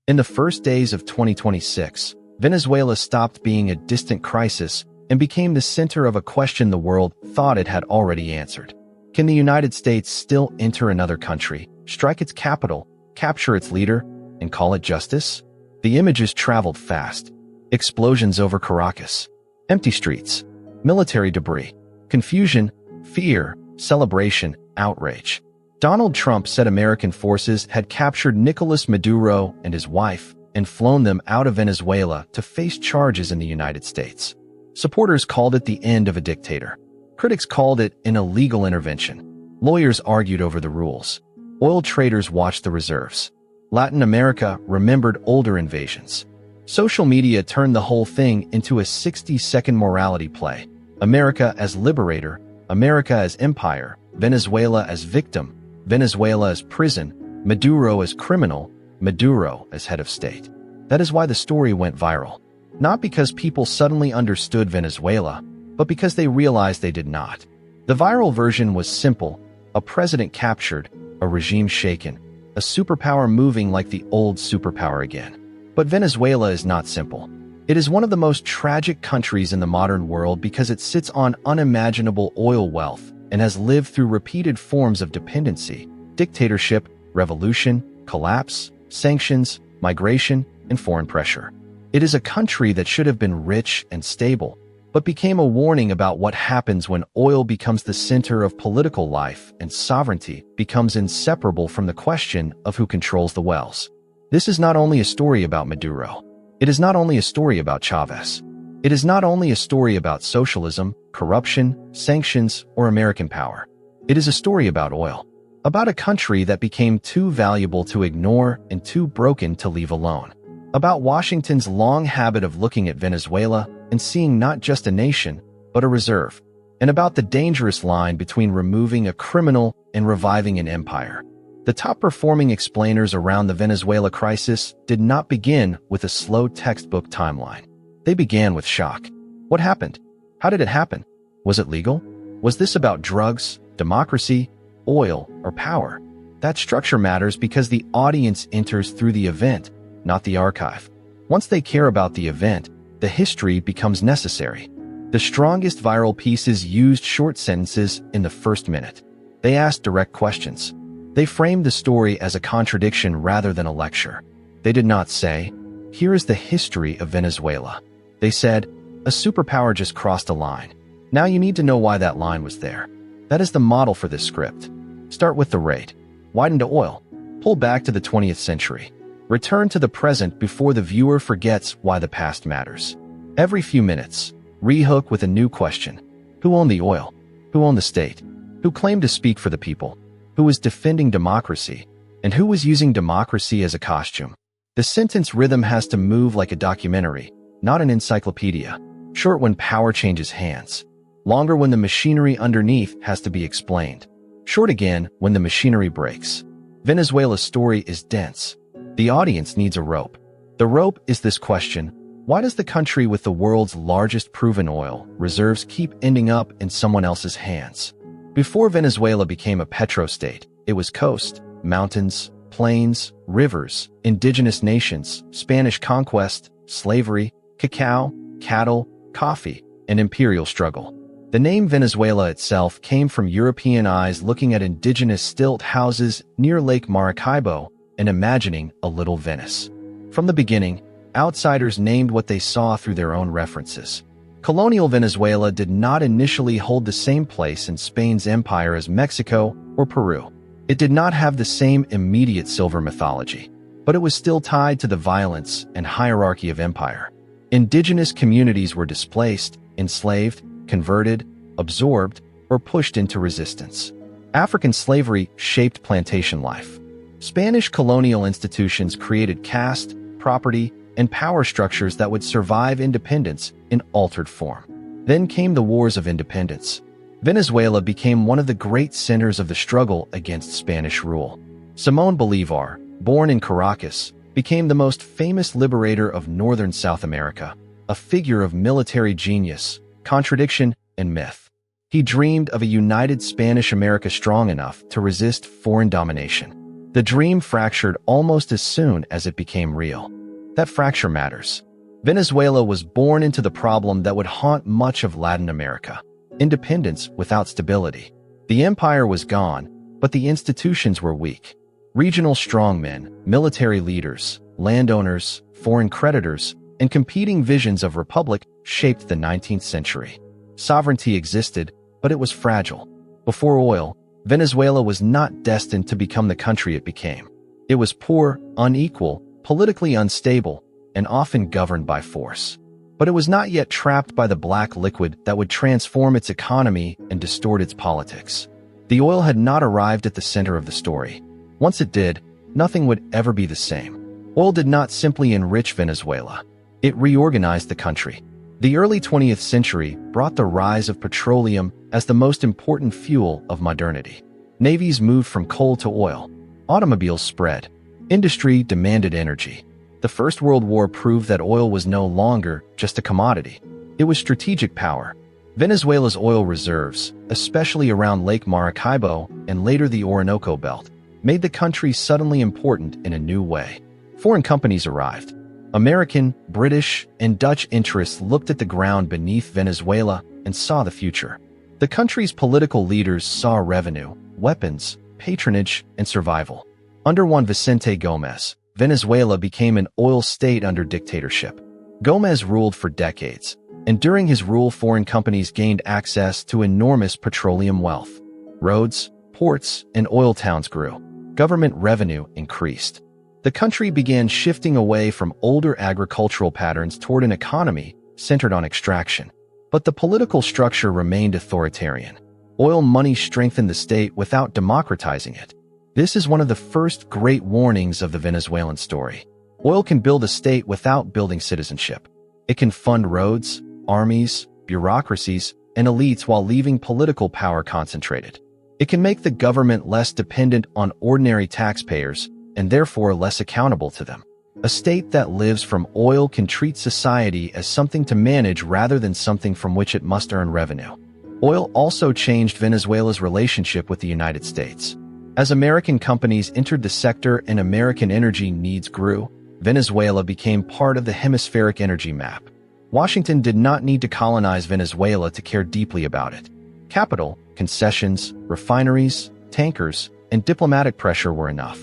In the first days of 2026, Venezuela stopped being a distant crisis and became the center of a question the world thought it had already answered. Can the United States still enter another country, strike its capital, capture its leader, and call it justice? The images traveled fast. Explosions over Caracas, empty streets, military debris, confusion, fear, celebration, outrage. Donald Trump said American forces had captured Nicolas Maduro and his wife and flown them out of Venezuela to face charges in the United States. Supporters called it the end of a dictator. Critics called it an illegal intervention. Lawyers argued over the rules. Oil traders watched the reserves. Latin America remembered older invasions. Social media turned the whole thing into a 60-second morality play. America as liberator, America as empire, Venezuela as victim, Venezuela as prison, Maduro as criminal, Maduro as head of state. That is why the story went viral. Not because people suddenly understood Venezuela, but because they realized they did not. The viral version was simple: a president captured, a regime shaken, a superpower moving like the old superpower again. But Venezuela is not simple. It is one of the most tragic countries in the modern world because it sits on unimaginable oil wealth and has lived through repeated forms of dependency, dictatorship, revolution, collapse, sanctions, migration, and foreign pressure. It is a country that should have been rich and stable, but became a warning about what happens when oil becomes the center of political life and sovereignty becomes inseparable from the question of who controls the wells. This is not only a story about Maduro. It is not only a story about Chavez. It is not only a story about socialism, corruption, sanctions, or American power. It is a story about oil. About a country that became too valuable to ignore and too broken to leave alone. About Washington's long habit of looking at Venezuela and seeing not just a nation, but a reserve. And about the dangerous line between removing a criminal and reviving an empire. The top-performing explainers around the Venezuela crisis did not begin with a slow textbook timeline. They began with shock. What happened? How did it happen? Was it legal? Was this about drugs, democracy, oil, or power? That structure matters because the audience enters through the event, not the archive. Once they care about the event, the history becomes necessary. The strongest viral pieces used short sentences in the first minute. They asked direct questions. They framed the story as a contradiction rather than a lecture. They did not say, "Here is the history of Venezuela." They said, "A superpower just crossed a line. Now you need to know why that line was there." That is the model for this script. Start with the raid. Widen to oil. Pull back to the 20th century. Return to the present before the viewer forgets why the past matters. Every few minutes, rehook with a new question. Who owned the oil? Who owned the state? Who claimed to speak for the people? Who was defending democracy? And who was using democracy as a costume? The sentence rhythm has to move like a documentary, not an encyclopedia. Short when power changes hands. Longer when the machinery underneath has to be explained. Short again when the machinery breaks. Venezuela's story is dense. The audience needs a rope. The rope is this question: why does the country with the world's largest proven oil reserves keep ending up in someone else's hands? Before Venezuela became a petrostate, it was coast, mountains, plains, rivers, indigenous nations, Spanish conquest, slavery, cacao, cattle, coffee, and imperial struggle. The name Venezuela itself came from European eyes looking at indigenous stilt houses near Lake Maracaibo and imagining a little Venice. From the beginning, outsiders named what they saw through their own references. Colonial Venezuela did not initially hold the same place in Spain's empire as Mexico or Peru. It did not have the same immediate silver mythology, but it was still tied to the violence and hierarchy of empire. Indigenous communities were displaced, enslaved, converted, absorbed, or pushed into resistance. African slavery shaped plantation life. Spanish colonial institutions created caste, property, and power structures that would survive independence in altered form. Then came the wars of independence. Venezuela became one of the great centers of the struggle against Spanish rule. Simón Bolívar, born in Caracas, became the most famous liberator of northern South America, a figure of military genius, contradiction, and myth. He dreamed of a united Spanish America strong enough to resist foreign domination. The dream fractured almost as soon as it became real. That fracture matters. Venezuela was born into the problem that would haunt much of Latin America: independence without stability. The empire was gone, but the institutions were weak. Regional strongmen, military leaders, landowners, foreign creditors, and competing visions of republic shaped the 19th century. Sovereignty existed, but it was fragile. Before oil, Venezuela was not destined to become the country it became. It was poor, unequal, politically unstable, and often governed by force. But it was not yet trapped by the black liquid that would transform its economy and distort its politics. The oil had not arrived at the center of the story. Once it did, nothing would ever be the same. Oil did not simply enrich Venezuela. It reorganized the country. The early 20th century brought the rise of petroleum as the most important fuel of modernity. Navies moved from coal to oil. Automobiles spread. Industry demanded energy. The First World War proved that oil was no longer just a commodity. It was strategic power. Venezuela's oil reserves, especially around Lake Maracaibo and later the Orinoco Belt, made the country suddenly important in a new way. Foreign companies arrived. American, British, and Dutch interests looked at the ground beneath Venezuela and saw the future. The country's political leaders saw revenue, weapons, patronage, and survival. Under Juan Vicente Gómez, Venezuela became an oil state under dictatorship. Gómez ruled for decades, and during his rule foreign companies gained access to enormous petroleum wealth. Roads, ports, and oil towns grew. Government revenue increased. The country began shifting away from older agricultural patterns toward an economy centered on extraction. But the political structure remained authoritarian. Oil money strengthened the state without democratizing it. This is one of the first great warnings of the Venezuelan story. Oil can build a state without building citizenship. It can fund roads, armies, bureaucracies, and elites while leaving political power concentrated. It can make the government less dependent on ordinary taxpayers and therefore less accountable to them. A state that lives from oil can treat society as something to manage rather than something from which it must earn revenue. Oil also changed Venezuela's relationship with the United States. As American companies entered the sector and American energy needs grew, Venezuela became part of the hemispheric energy map. Washington did not need to colonize Venezuela to care deeply about it. Capital, concessions, refineries, tankers, and diplomatic pressure were enough.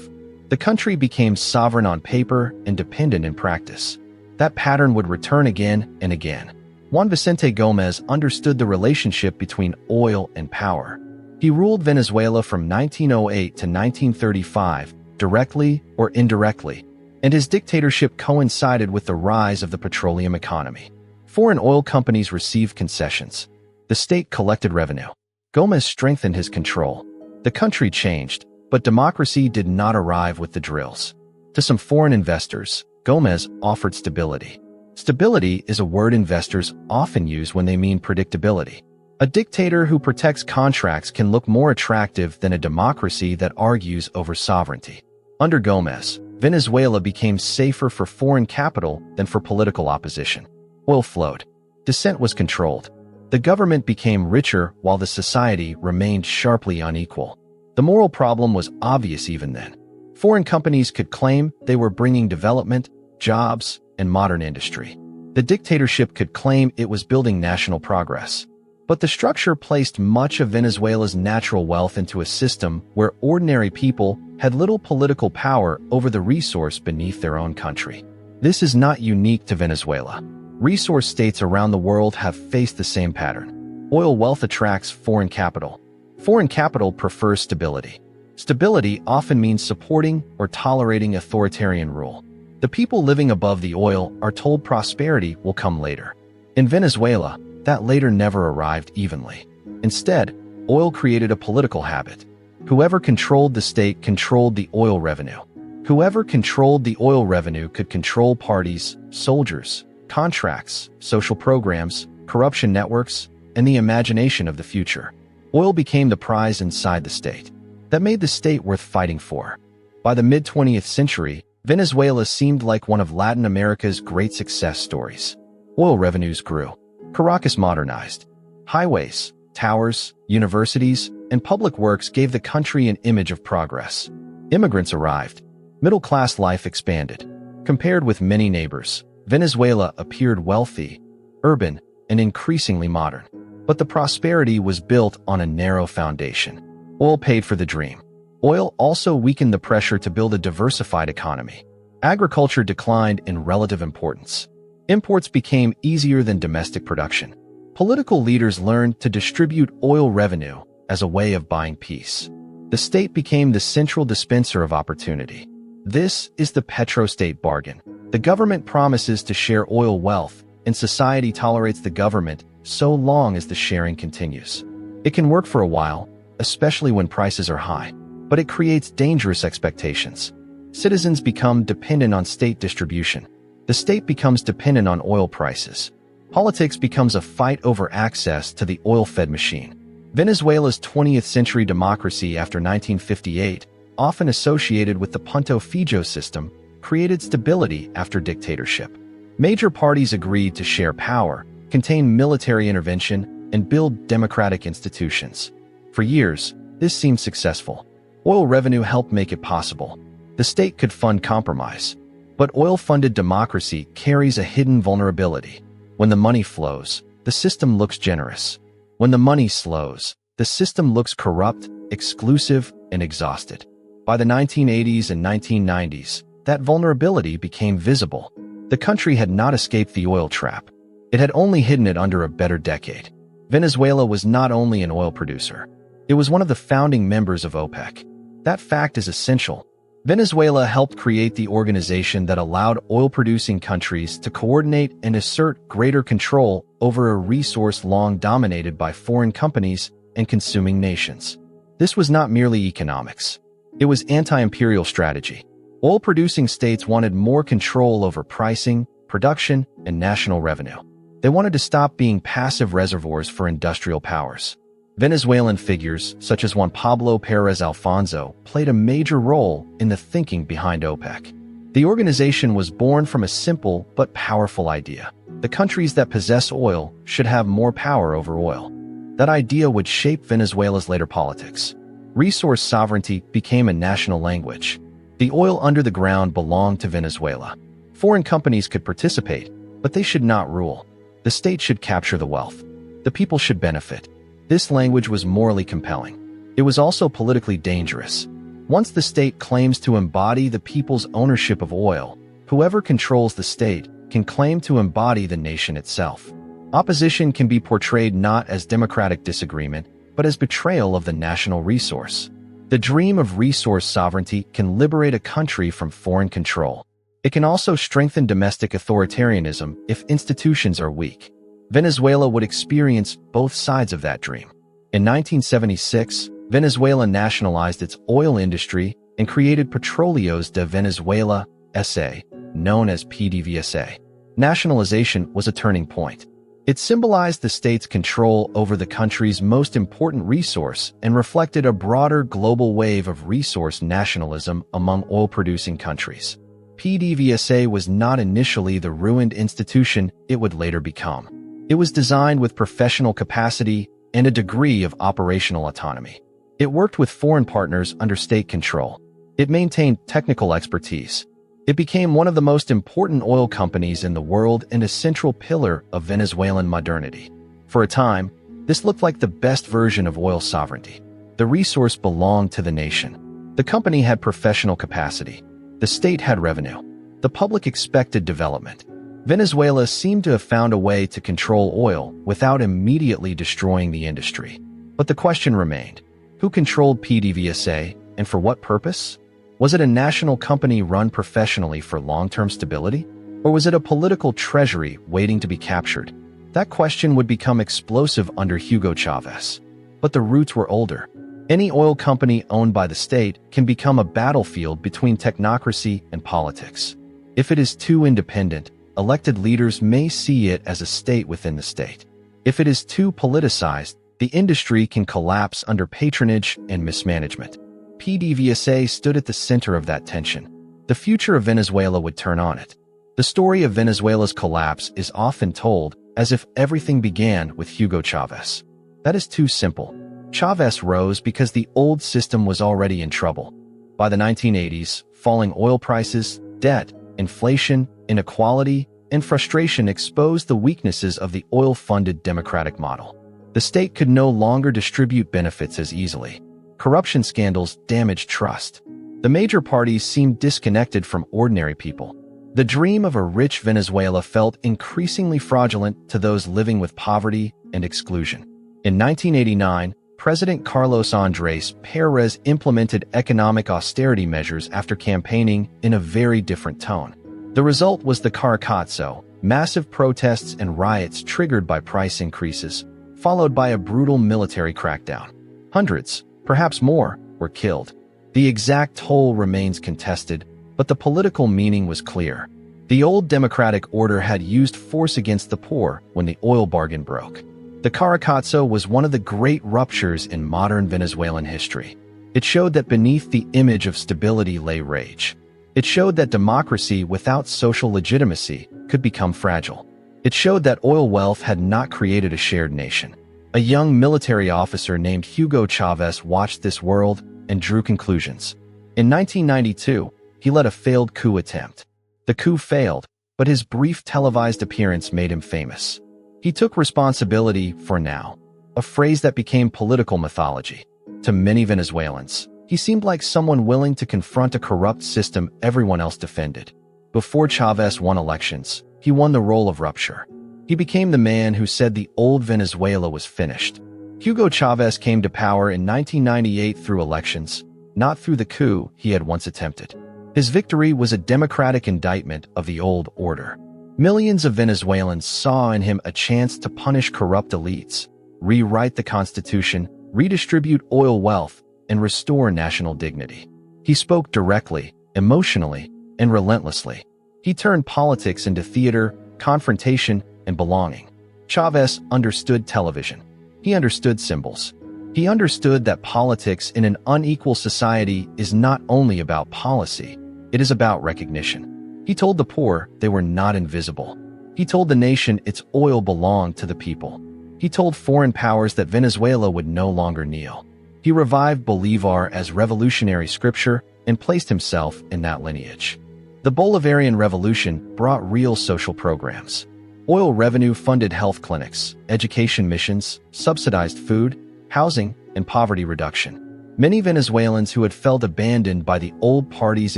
The country became sovereign on paper and dependent in practice. That pattern would return again and again. Juan Vicente Gómez understood the relationship between oil and power. He ruled Venezuela from 1908 to 1935, directly or indirectly, and his dictatorship coincided with the rise of the petroleum economy. Foreign oil companies received concessions. The state collected revenue. Gómez strengthened his control. The country changed, but democracy did not arrive with the drills. To some foreign investors, Gómez offered stability. Stability is a word investors often use when they mean predictability. A dictator who protects contracts can look more attractive than a democracy that argues over sovereignty. Under Gómez, Venezuela became safer for foreign capital than for political opposition. Oil flowed. Dissent was controlled. The government became richer while the society remained sharply unequal. The moral problem was obvious even then. Foreign companies could claim they were bringing development, jobs, and modern industry. The dictatorship could claim it was building national progress. But the structure placed much of Venezuela's natural wealth into a system where ordinary people had little political power over the resource beneath their own country. This is not unique to Venezuela. Resource states around the world have faced the same pattern. Oil wealth attracts foreign capital. Foreign capital prefers stability. Stability often means supporting or tolerating authoritarian rule. The people living above the oil are told prosperity will come later. In Venezuela, that later never arrived evenly. Instead, oil created a political habit. Whoever controlled the state controlled the oil revenue. Whoever controlled the oil revenue could control parties, soldiers, contracts, social programs, corruption networks, and the imagination of the future. Oil became the prize inside the state. That made the state worth fighting for. By the mid-20th century, Venezuela seemed like one of Latin America's great success stories. Oil revenues grew. Caracas modernized. Highways, towers, universities, and public works gave the country an image of progress. Immigrants arrived. Middle-class life expanded. Compared with many neighbors, Venezuela appeared wealthy, urban, and increasingly modern. But the prosperity was built on a narrow foundation. Oil paid for the dream. Oil also weakened the pressure to build a diversified economy. Agriculture declined in relative importance. Imports became easier than domestic production. Political leaders learned to distribute oil revenue as a way of buying peace. The state became the central dispenser of opportunity. This is the petrostate bargain. The government promises to share oil wealth, and society tolerates the government so long as the sharing continues. It can work for a while, especially when prices are high, but it creates dangerous expectations. Citizens become dependent on state distribution. The state becomes dependent on oil prices. Politics becomes a fight over access to the oil-fed machine. Venezuela's 20th century democracy after 1958, often associated with the Punto Fijo system, created stability after dictatorship. Major parties agreed to share power, contain military intervention, and build democratic institutions. For years, this seemed successful. Oil revenue helped make it possible. The state could fund compromise. But oil-funded democracy carries a hidden vulnerability. When the money flows, the system looks generous. When the money slows, the system looks corrupt, exclusive, and exhausted. By the 1980s and 1990s, that vulnerability became visible. The country had not escaped the oil trap. It had only hidden it under a better decade. Venezuela was not only an oil producer. It was one of the founding members of OPEC. That fact is essential. Venezuela helped create the organization that allowed oil-producing countries to coordinate and assert greater control over a resource long dominated by foreign companies and consuming nations. This was not merely economics. It was anti-imperial strategy. Oil-producing states wanted more control over pricing, production, and national revenue. They wanted to stop being passive reservoirs for industrial powers. Venezuelan figures, such as Juan Pablo Pérez Alfonso, played a major role in the thinking behind OPEC. The organization was born from a simple but powerful idea. The countries that possess oil should have more power over oil. That idea would shape Venezuela's later politics. Resource sovereignty became a national language. The oil under the ground belonged to Venezuela. Foreign companies could participate, but they should not rule. The state should capture the wealth. The people should benefit. This language was morally compelling. It was also politically dangerous. Once the state claims to embody the people's ownership of oil, whoever controls the state can claim to embody the nation itself. Opposition can be portrayed not as democratic disagreement, but as betrayal of the national resource. The dream of resource sovereignty can liberate a country from foreign control. It can also strengthen domestic authoritarianism if institutions are weak. Venezuela would experience both sides of that dream. In 1976, Venezuela nationalized its oil industry and created Petróleos de Venezuela, S.A., known as PDVSA. Nationalization was a turning point. It symbolized the state's control over the country's most important resource and reflected a broader global wave of resource nationalism among oil-producing countries. PDVSA was not initially the ruined institution it would later become. It was designed with professional capacity and a degree of operational autonomy. It worked with foreign partners under state control. It maintained technical expertise. It became one of the most important oil companies in the world and a central pillar of Venezuelan modernity. For a time, this looked like the best version of oil sovereignty. The resource belonged to the nation. The company had professional capacity. The state had revenue. The public expected development. Venezuela seemed to have found a way to control oil without immediately destroying the industry. But the question remained: who controlled PDVSA, and for what purpose? Was it a national company run professionally for long-term stability? Or was it a political treasury waiting to be captured? That question would become explosive under Hugo Chavez. But the roots were older. Any oil company owned by the state can become a battlefield between technocracy and politics. If it is too independent, elected leaders may see it as a state within the state. If it is too politicized, the industry can collapse under patronage and mismanagement. PDVSA stood at the center of that tension. The future of Venezuela would turn on it. The story of Venezuela's collapse is often told as if everything began with Hugo Chavez. That is too simple. Chavez rose because the old system was already in trouble. By the 1980s, falling oil prices, debt, inflation, inequality, and frustration exposed the weaknesses of the oil-funded democratic model. The state could no longer distribute benefits as easily. Corruption scandals damaged trust. The major parties seemed disconnected from ordinary people. The dream of a rich Venezuela felt increasingly fraudulent to those living with poverty and exclusion. In 1989, President Carlos Andrés Pérez implemented economic austerity measures after campaigning in a very different tone. The result was the Caracas, massive protests and riots triggered by price increases, followed by a brutal military crackdown. Hundreds, perhaps more, were killed. The exact toll remains contested, but the political meaning was clear. The old democratic order had used force against the poor when the oil bargain broke. The Caracas was one of the great ruptures in modern Venezuelan history. It showed that beneath the image of stability lay rage. It showed that democracy without social legitimacy could become fragile. It showed that oil wealth had not created a shared nation. A young military officer named Hugo Chavez watched this world and drew conclusions. In 1992, he led a failed coup attempt. The coup failed, but his brief televised appearance made him famous. He took responsibility for now, a phrase that became political mythology. To many Venezuelans, he seemed like someone willing to confront a corrupt system everyone else defended. Before Chavez won elections, he won the role of rupture. He became the man who said the old Venezuela was finished. Hugo Chavez came to power in 1998 through elections, not through the coup he had once attempted. His victory was a democratic indictment of the old order. Millions of Venezuelans saw in him a chance to punish corrupt elites, rewrite the constitution, redistribute oil wealth, and restore national dignity. He spoke directly, emotionally, and relentlessly. He turned politics into theater, confrontation, and belonging. Chavez understood television. He understood symbols. He understood that politics in an unequal society is not only about policy, it is about recognition. He told the poor they were not invisible. He told the nation its oil belonged to the people. He told foreign powers that Venezuela would no longer kneel. He revived Bolivar as revolutionary scripture and placed himself in that lineage. The Bolivarian Revolution brought real social programs. Oil revenue funded health clinics, education missions, subsidized food, housing, and poverty reduction. Many Venezuelans who had felt abandoned by the old parties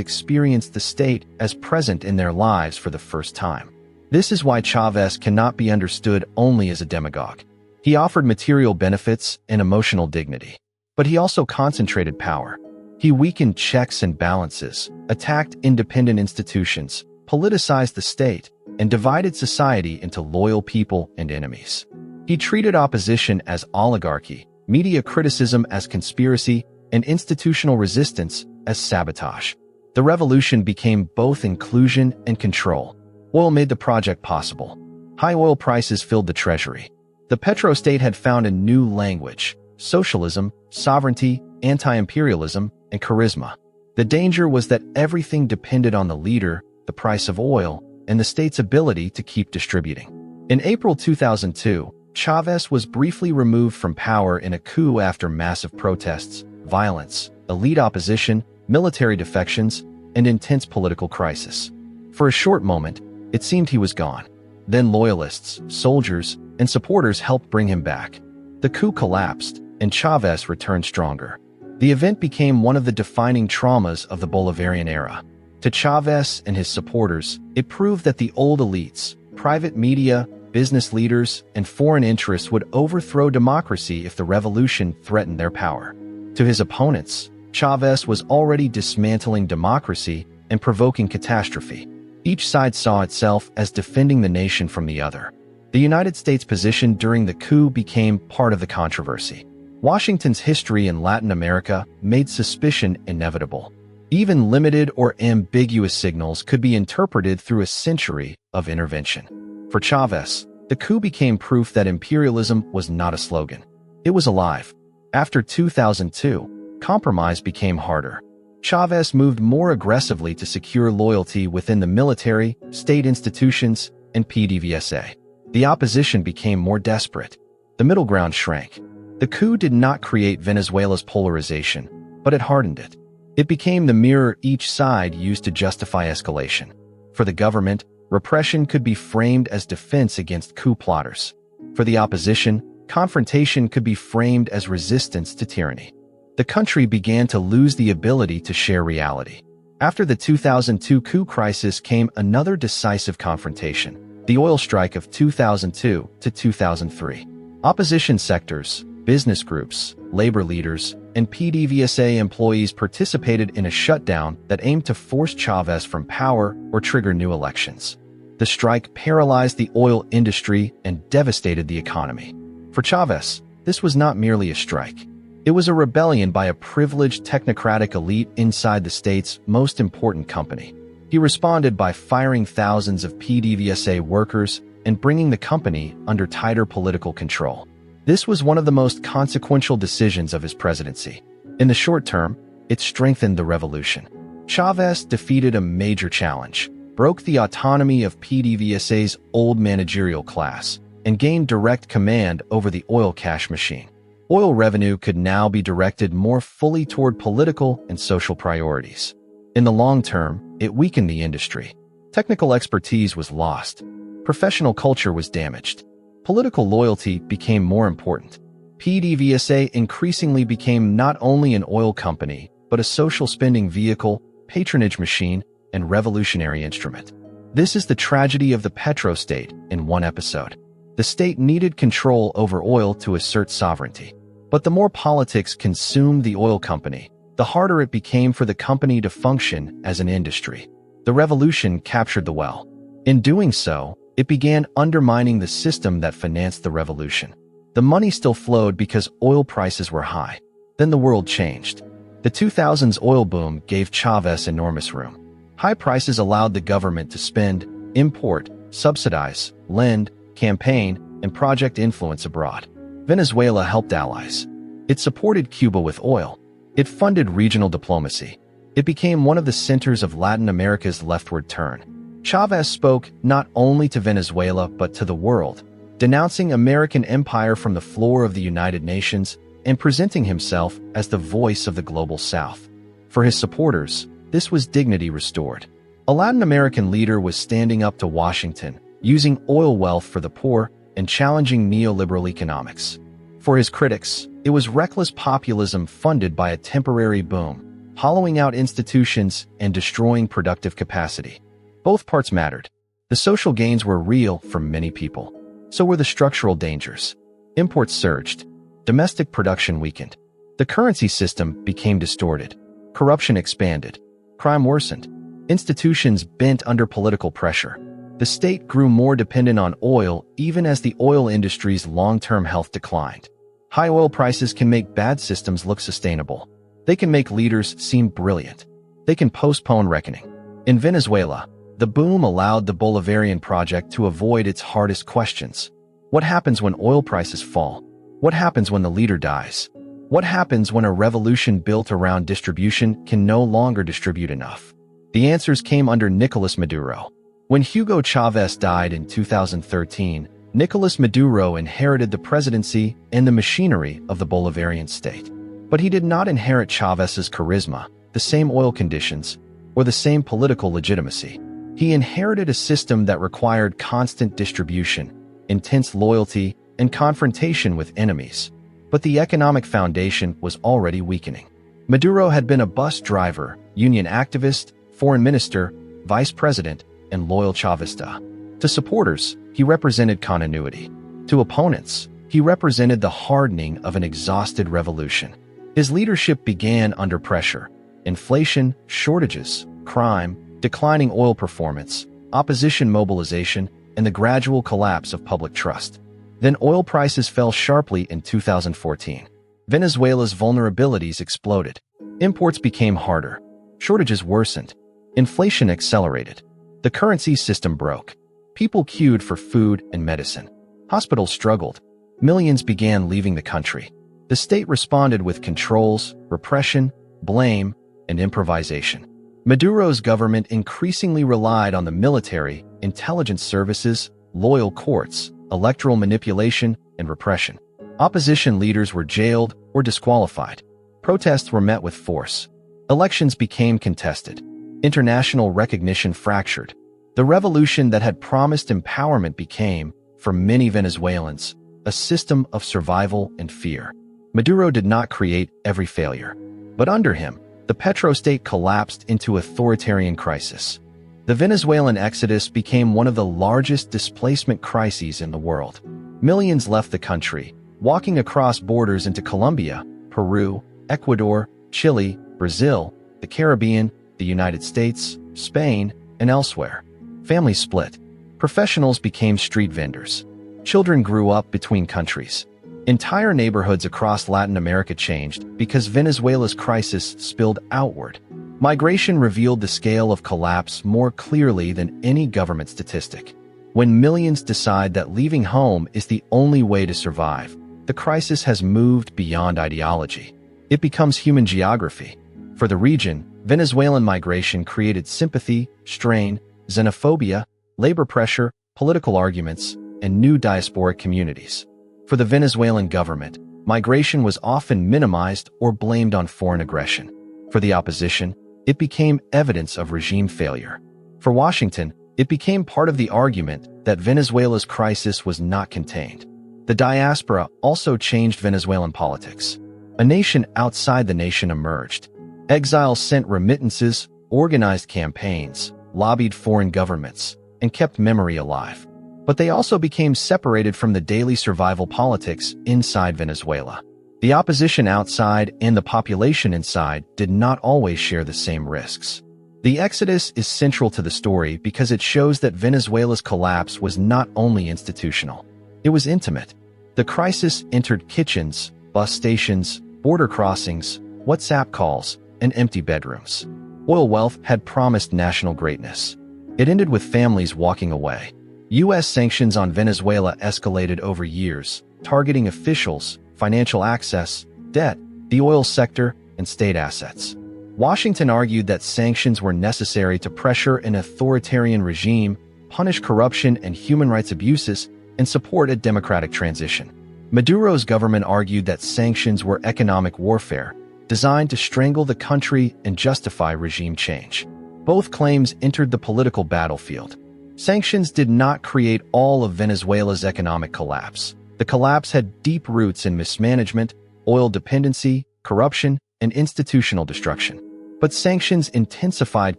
experienced the state as present in their lives for the first time. This is why Chavez cannot be understood only as a demagogue. He offered material benefits and emotional dignity. But he also concentrated power. He weakened checks and balances, attacked independent institutions, politicized the state, and divided society into loyal people and enemies. He treated opposition as oligarchy, media criticism as conspiracy, and institutional resistance as sabotage. The revolution became both inclusion and control. Oil made the project possible. High oil prices filled the treasury. The petrostate had found a new language: socialism, sovereignty, anti-imperialism, and charisma. The danger was that everything depended on the leader, the price of oil, and the state's ability to keep distributing. In April 2002, Chavez was briefly removed from power in a coup after massive protests, violence, elite opposition, military defections, and intense political crisis. For a short moment, it seemed he was gone. Then loyalists, soldiers, and supporters helped bring him back. The coup collapsed, and Chavez returned stronger. The event became one of the defining traumas of the Bolivarian era. To Chavez and his supporters, it proved that the old elites, private media, business leaders, and foreign interests would overthrow democracy if the revolution threatened their power. To his opponents, Chavez was already dismantling democracy and provoking catastrophe. Each side saw itself as defending the nation from the other. The United States' position during the coup became part of the controversy. Washington's history in Latin America made suspicion inevitable. Even limited or ambiguous signals could be interpreted through a century of intervention. For Chavez, the coup became proof that imperialism was not a slogan. It was alive. After 2002, compromise became harder. Chavez moved more aggressively to secure loyalty within the military, state institutions, and PDVSA. The opposition became more desperate. The middle ground shrank. The coup did not create Venezuela's polarization, but it hardened it. It became the mirror each side used to justify escalation. For the government, repression could be framed as defense against coup plotters. For the opposition, confrontation could be framed as resistance to tyranny. The country began to lose the ability to share reality. After the 2002 coup crisis came another decisive confrontation, the oil strike of 2002 to 2003. Opposition sectors, business groups, labor leaders, and PDVSA employees participated in a shutdown that aimed to force Chavez from power or trigger new elections. The strike paralyzed the oil industry and devastated the economy. For Chavez, this was not merely a strike. It was a rebellion by a privileged technocratic elite inside the state's most important company. He responded by firing thousands of PDVSA workers and bringing the company under tighter political control. This was one of the most consequential decisions of his presidency. In the short term, it strengthened the revolution. Chavez defeated a major challenge, broke the autonomy of PDVSA's old managerial class, and gained direct command over the oil cash machine. Oil revenue could now be directed more fully toward political and social priorities. In the long term, it weakened the industry. Technical expertise was lost. Professional culture was damaged. Political loyalty became more important. PDVSA increasingly became not only an oil company, but a social spending vehicle, patronage machine, and revolutionary instrument. This is the tragedy of the petrostate in one episode. The state needed control over oil to assert sovereignty. But the more politics consumed the oil company, the harder it became for the company to function as an industry. The revolution captured the well. In doing so, it began undermining the system that financed the revolution. The money still flowed because oil prices were high. Then the world changed. The 2000s oil boom gave Chavez enormous room. High prices allowed the government to spend, import, subsidize, lend, campaign, and project influence abroad. Venezuela helped allies. It supported Cuba with oil. It funded regional diplomacy. It became one of the centers of Latin America's leftward turn. Chavez spoke not only to Venezuela but to the world, denouncing American empire from the floor of the United Nations and presenting himself as the voice of the global South. For his supporters, this was dignity restored. A Latin American leader was standing up to Washington, using oil wealth for the poor and challenging neoliberal economics. For his critics, it was reckless populism funded by a temporary boom, hollowing out institutions and destroying productive capacity. Both parts mattered. The social gains were real for many people. So were the structural dangers. Imports surged. Domestic production weakened. The currency system became distorted. Corruption expanded. Crime worsened. Institutions bent under political pressure. The state grew more dependent on oil even as the oil industry's long-term health declined. High oil prices can make bad systems look sustainable. They can make leaders seem brilliant. They can postpone reckoning. In Venezuela, the boom allowed the Bolivarian project to avoid its hardest questions. What happens when oil prices fall? What happens when the leader dies? What happens when a revolution built around distribution can no longer distribute enough? The answers came under Nicolas Maduro. When Hugo Chavez died in 2013, Nicolas Maduro inherited the presidency and the machinery of the Bolivarian state. But he did not inherit Chavez's charisma, the same oil conditions, or the same political legitimacy. He inherited a system that required constant distribution, intense loyalty, and confrontation with enemies. But the economic foundation was already weakening. Maduro had been a bus driver, union activist, foreign minister, vice president, and loyal Chavista. To supporters, he represented continuity. To opponents, he represented the hardening of an exhausted revolution. His leadership began under pressure. Inflation, shortages, crime, declining oil performance, opposition mobilization, and the gradual collapse of public trust. Then oil prices fell sharply in 2014. Venezuela's vulnerabilities exploded. Imports became harder. Shortages worsened. Inflation accelerated. The currency system broke. People queued for food and medicine. Hospitals struggled. Millions began leaving the country. The state responded with controls, repression, blame, and improvisation. Maduro's government increasingly relied on the military, intelligence services, loyal courts, electoral manipulation, and repression. Opposition leaders were jailed or disqualified. Protests were met with force. Elections became contested. International recognition fractured. The revolution that had promised empowerment became, for many Venezuelans, a system of survival and fear. Maduro did not create every failure, but under him, the petrostate collapsed into authoritarian crisis. The Venezuelan exodus became one of the largest displacement crises in the world. Millions left the country, walking across borders into Colombia, Peru, Ecuador, Chile, Brazil, the Caribbean, the United States, Spain, and elsewhere. Families split. Professionals became street vendors. Children grew up between countries. Entire neighborhoods across Latin America changed because Venezuela's crisis spilled outward. Migration revealed the scale of collapse more clearly than any government statistic. When millions decide that leaving home is the only way to survive, the crisis has moved beyond ideology. It becomes human geography. For the region, Venezuelan migration created sympathy, strain, xenophobia, labor pressure, political arguments, and new diasporic communities. For the Venezuelan government, migration was often minimized or blamed on foreign aggression. For the opposition, it became evidence of regime failure. For Washington, it became part of the argument that Venezuela's crisis was not contained. The diaspora also changed Venezuelan politics. A nation outside the nation emerged. Exiles sent remittances, organized campaigns, lobbied foreign governments, and kept memory alive. But they also became separated from the daily survival politics inside Venezuela. The opposition outside and the population inside did not always share the same risks. The exodus is central to the story because it shows that Venezuela's collapse was not only institutional. It was intimate. The crisis entered kitchens, bus stations, border crossings, WhatsApp calls, and empty bedrooms. Oil wealth had promised national greatness. It ended with families walking away. U.S. sanctions on Venezuela escalated over years, targeting officials, financial access, debt, the oil sector, and state assets. Washington argued that sanctions were necessary to pressure an authoritarian regime, punish corruption and human rights abuses, and support a democratic transition. Maduro's government argued that sanctions were economic warfare, designed to strangle the country and justify regime change. Both claims entered the political battlefield. Sanctions did not create all of Venezuela's economic collapse. The collapse had deep roots in mismanagement, oil dependency, corruption, and institutional destruction. But sanctions intensified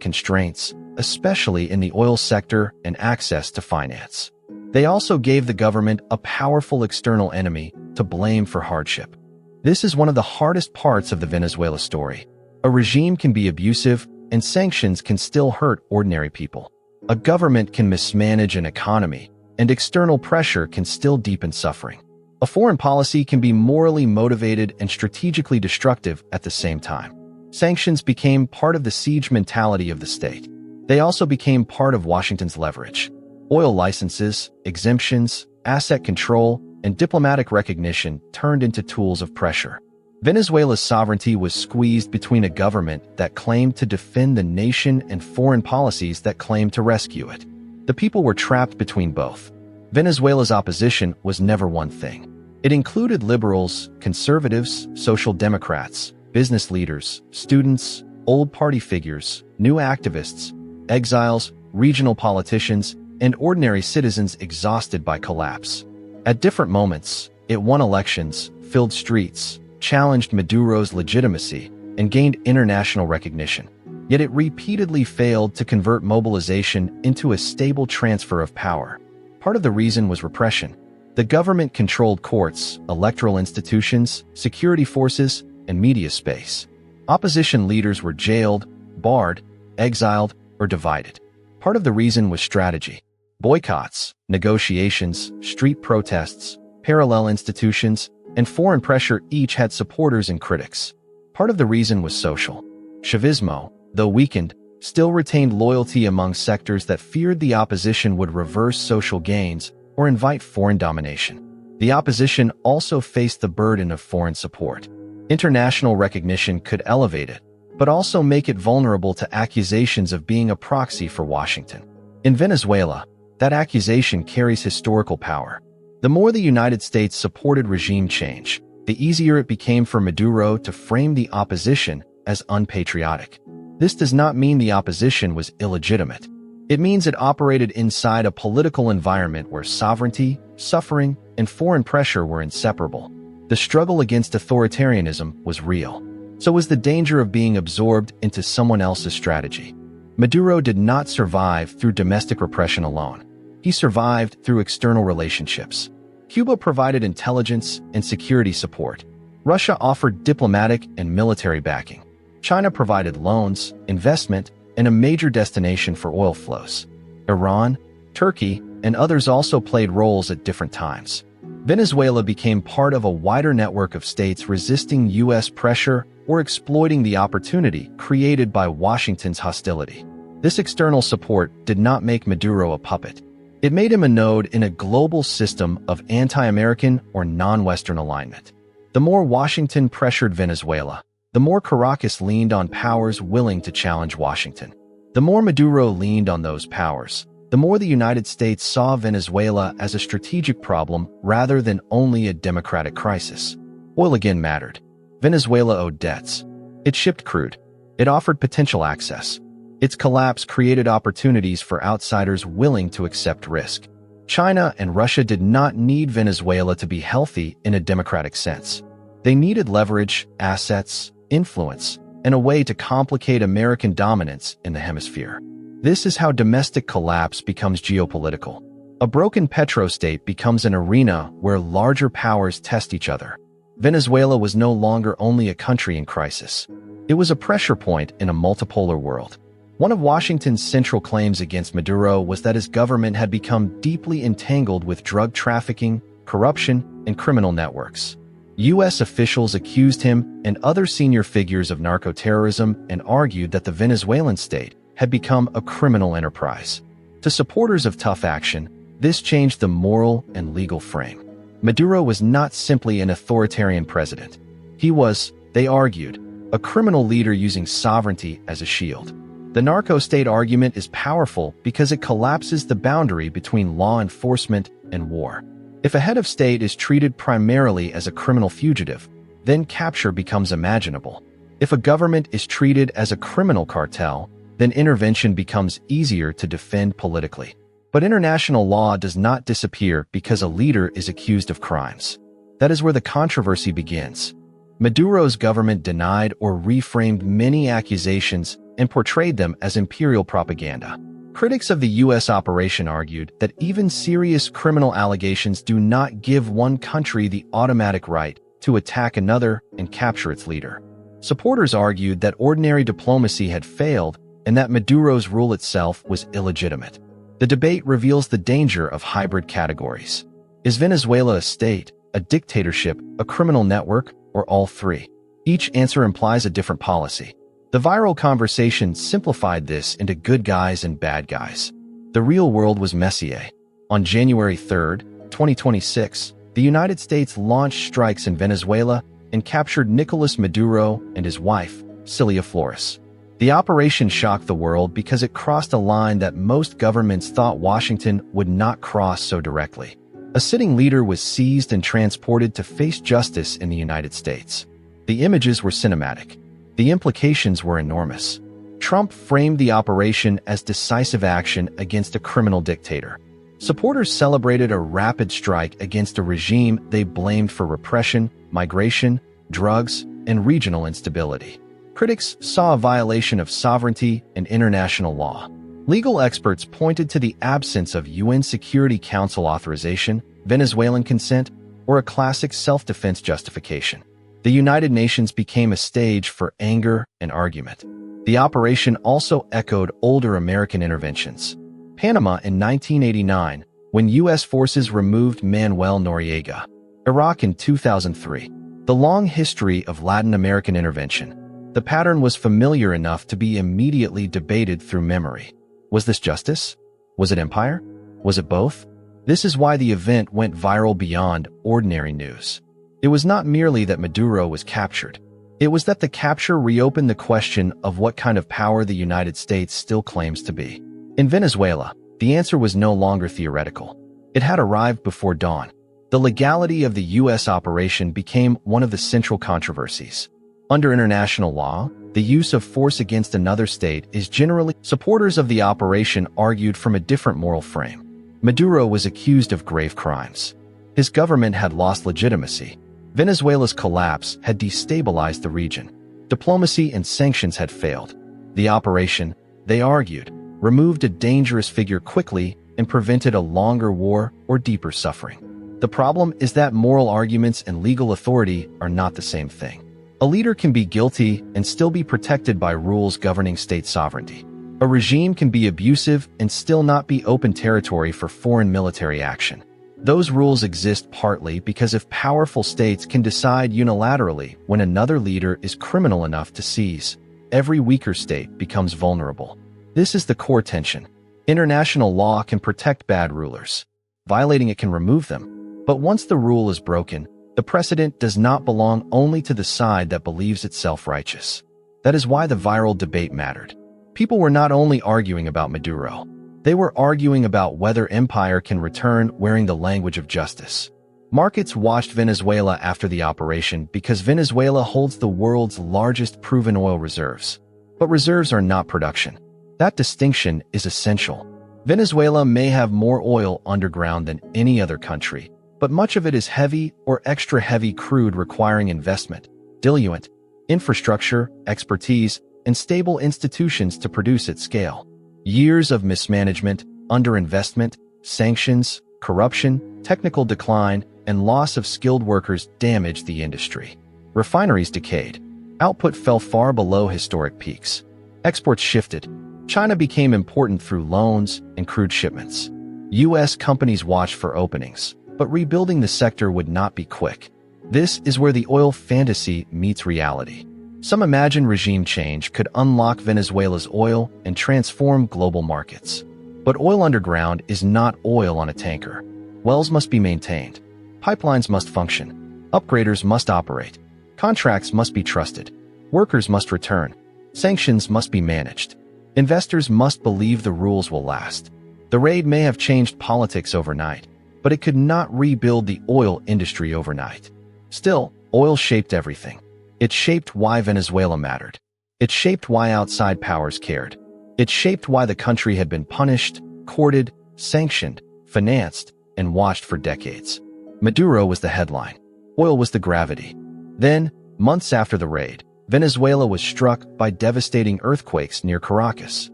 constraints, especially in the oil sector and access to finance. They also gave the government a powerful external enemy to blame for hardship. This is one of the hardest parts of the Venezuela story. A regime can be abusive, and sanctions can still hurt ordinary people. A government can mismanage an economy, and external pressure can still deepen suffering. A foreign policy can be morally motivated and strategically destructive at the same time. Sanctions became part of the siege mentality of the state. They also became part of Washington's leverage. Oil licenses, exemptions, asset control, and diplomatic recognition turned into tools of pressure. Venezuela's sovereignty was squeezed between a government that claimed to defend the nation and foreign policies that claimed to rescue it. The people were trapped between both. Venezuela's opposition was never one thing. It included liberals, conservatives, social democrats, business leaders, students, old party figures, new activists, exiles, regional politicians, and ordinary citizens exhausted by collapse. At different moments, it won elections, filled streets, challenged Maduro's legitimacy, and gained international recognition. Yet it repeatedly failed to convert mobilization into a stable transfer of power. Part of the reason was repression. The government controlled courts, electoral institutions, security forces, and media space. Opposition leaders were jailed, barred, exiled, or divided. Part of the reason was strategy. Boycotts, negotiations, street protests, parallel institutions, and foreign pressure each had supporters and critics. Part of the reason was social. Chavismo, though weakened, still retained loyalty among sectors that feared the opposition would reverse social gains or invite foreign domination. The opposition also faced the burden of foreign support. International recognition could elevate it, but also make it vulnerable to accusations of being a proxy for Washington. In Venezuela, that accusation carries historical power. The more the United States supported regime change, the easier it became for Maduro to frame the opposition as unpatriotic. This does not mean the opposition was illegitimate. It means it operated inside a political environment where sovereignty, suffering, and foreign pressure were inseparable. The struggle against authoritarianism was real. So was the danger of being absorbed into someone else's strategy. Maduro did not survive through domestic repression alone. He survived through external relationships. Cuba provided intelligence and security support. Russia offered diplomatic and military backing. China provided loans, investment, and a major destination for oil flows. Iran, Turkey, and others also played roles at different times. Venezuela became part of a wider network of states resisting U.S. pressure or exploiting the opportunity created by Washington's hostility. This external support did not make Maduro a puppet. It made him a node in a global system of anti-American or non-Western alignment. The more Washington pressured Venezuela, the more Caracas leaned on powers willing to challenge Washington. The more Maduro leaned on those powers, the more the United States saw Venezuela as a strategic problem rather than only a democratic crisis. Oil again mattered. Venezuela owed debts. It shipped crude. It offered potential access. Its collapse created opportunities for outsiders willing to accept risk. China and Russia did not need Venezuela to be healthy in a democratic sense. They needed leverage, assets, influence, and a way to complicate American dominance in the hemisphere. This is how domestic collapse becomes geopolitical. A broken petrostate becomes an arena where larger powers test each other. Venezuela was no longer only a country in crisis. It was a pressure point in a multipolar world. One of Washington's central claims against Maduro was that his government had become deeply entangled with drug trafficking, corruption, and criminal networks. U.S. officials accused him and other senior figures of narco-terrorism and argued that the Venezuelan state had become a criminal enterprise. To supporters of tough action, this changed the moral and legal frame. Maduro was not simply an authoritarian president. He was, they argued, a criminal leader using sovereignty as a shield. The narco-state argument is powerful because it collapses the boundary between law enforcement and war. If a head of state is treated primarily as a criminal fugitive, then capture becomes imaginable. If a government is treated as a criminal cartel, then intervention becomes easier to defend politically. But international law does not disappear because a leader is accused of crimes. That is where the controversy begins. Maduro's government denied or reframed many accusations and portrayed them as imperial propaganda. Critics of the U.S. operation argued that even serious criminal allegations do not give one country the automatic right to attack another and capture its leader. Supporters argued that ordinary diplomacy had failed and that Maduro's rule itself was illegitimate. The debate reveals the danger of hybrid categories. Is Venezuela a state, a dictatorship, a criminal network, or all three? Each answer implies a different policy. The viral conversation simplified this into good guys and bad guys. The real world was messier. On January 3, 2026, the United States launched strikes in Venezuela and captured Nicolas Maduro and his wife, Cilia Flores. The operation shocked the world because it crossed a line that most governments thought Washington would not cross so directly. A sitting leader was seized and transported to face justice in the United States. The images were cinematic. The implications were enormous. Trump framed the operation as decisive action against a criminal dictator. Supporters celebrated a rapid strike against a regime they blamed for repression, migration, drugs, and regional instability. Critics saw a violation of sovereignty and international law. Legal experts pointed to the absence of UN Security Council authorization, Venezuelan consent, or a classic self-defense justification. The United Nations became a stage for anger and argument. The operation also echoed older American interventions. Panama in 1989, when U.S. forces removed Manuel Noriega. Iraq in 2003. The long history of Latin American intervention. The pattern was familiar enough to be immediately debated through memory. Was this justice? Was it empire? Was it both? This is why the event went viral beyond ordinary news. It was not merely that Maduro was captured. It was that the capture reopened the question of what kind of power the United States still claims to be. In Venezuela, the answer was no longer theoretical. It had arrived before dawn. The legality of the U.S. operation became one of the central controversies. Under international law, the use of force against another state is generally. Supporters of the operation argued from a different moral frame. Maduro was accused of grave crimes. His government had lost legitimacy. Venezuela's collapse had destabilized the region. Diplomacy and sanctions had failed. The operation, they argued, removed a dangerous figure quickly and prevented a longer war or deeper suffering. The problem is that moral arguments and legal authority are not the same thing. A leader can be guilty and still be protected by rules governing state sovereignty. A regime can be abusive and still not be open territory for foreign military action. Those rules exist partly because if powerful states can decide unilaterally when another leader is criminal enough to seize, every weaker state becomes vulnerable. This is the core tension. International law can protect bad rulers. Violating it can remove them. But once the rule is broken, the precedent does not belong only to the side that believes itself righteous. That is why the viral debate mattered. People were not only arguing about Maduro. They were arguing about whether empire can return wearing the language of justice. Markets watched Venezuela after the operation because Venezuela holds the world's largest proven oil reserves. But reserves are not production. That distinction is essential. Venezuela may have more oil underground than any other country, but much of it is heavy or extra heavy crude requiring investment, diluent, infrastructure, expertise, and stable institutions to produce at scale. Years of mismanagement, underinvestment, sanctions, corruption, technical decline, and loss of skilled workers damaged the industry. Refineries decayed. Output fell far below historic peaks. Exports shifted. China became important through loans and crude shipments. U.S. companies watched for openings, but rebuilding the sector would not be quick. This is where the oil fantasy meets reality. Some imagine regime change could unlock Venezuela's oil and transform global markets. But oil underground is not oil on a tanker. Wells must be maintained. Pipelines must function. Upgraders must operate. Contracts must be trusted. Workers must return. Sanctions must be managed. Investors must believe the rules will last. The raid may have changed politics overnight, but it could not rebuild the oil industry overnight. Still, oil shaped everything. It shaped why Venezuela mattered. It shaped why outside powers cared. It shaped why the country had been punished, courted, sanctioned, financed, and watched for decades. Maduro was the headline. Oil was the gravity. Then, months after the raid, Venezuela was struck by devastating earthquakes near Caracas.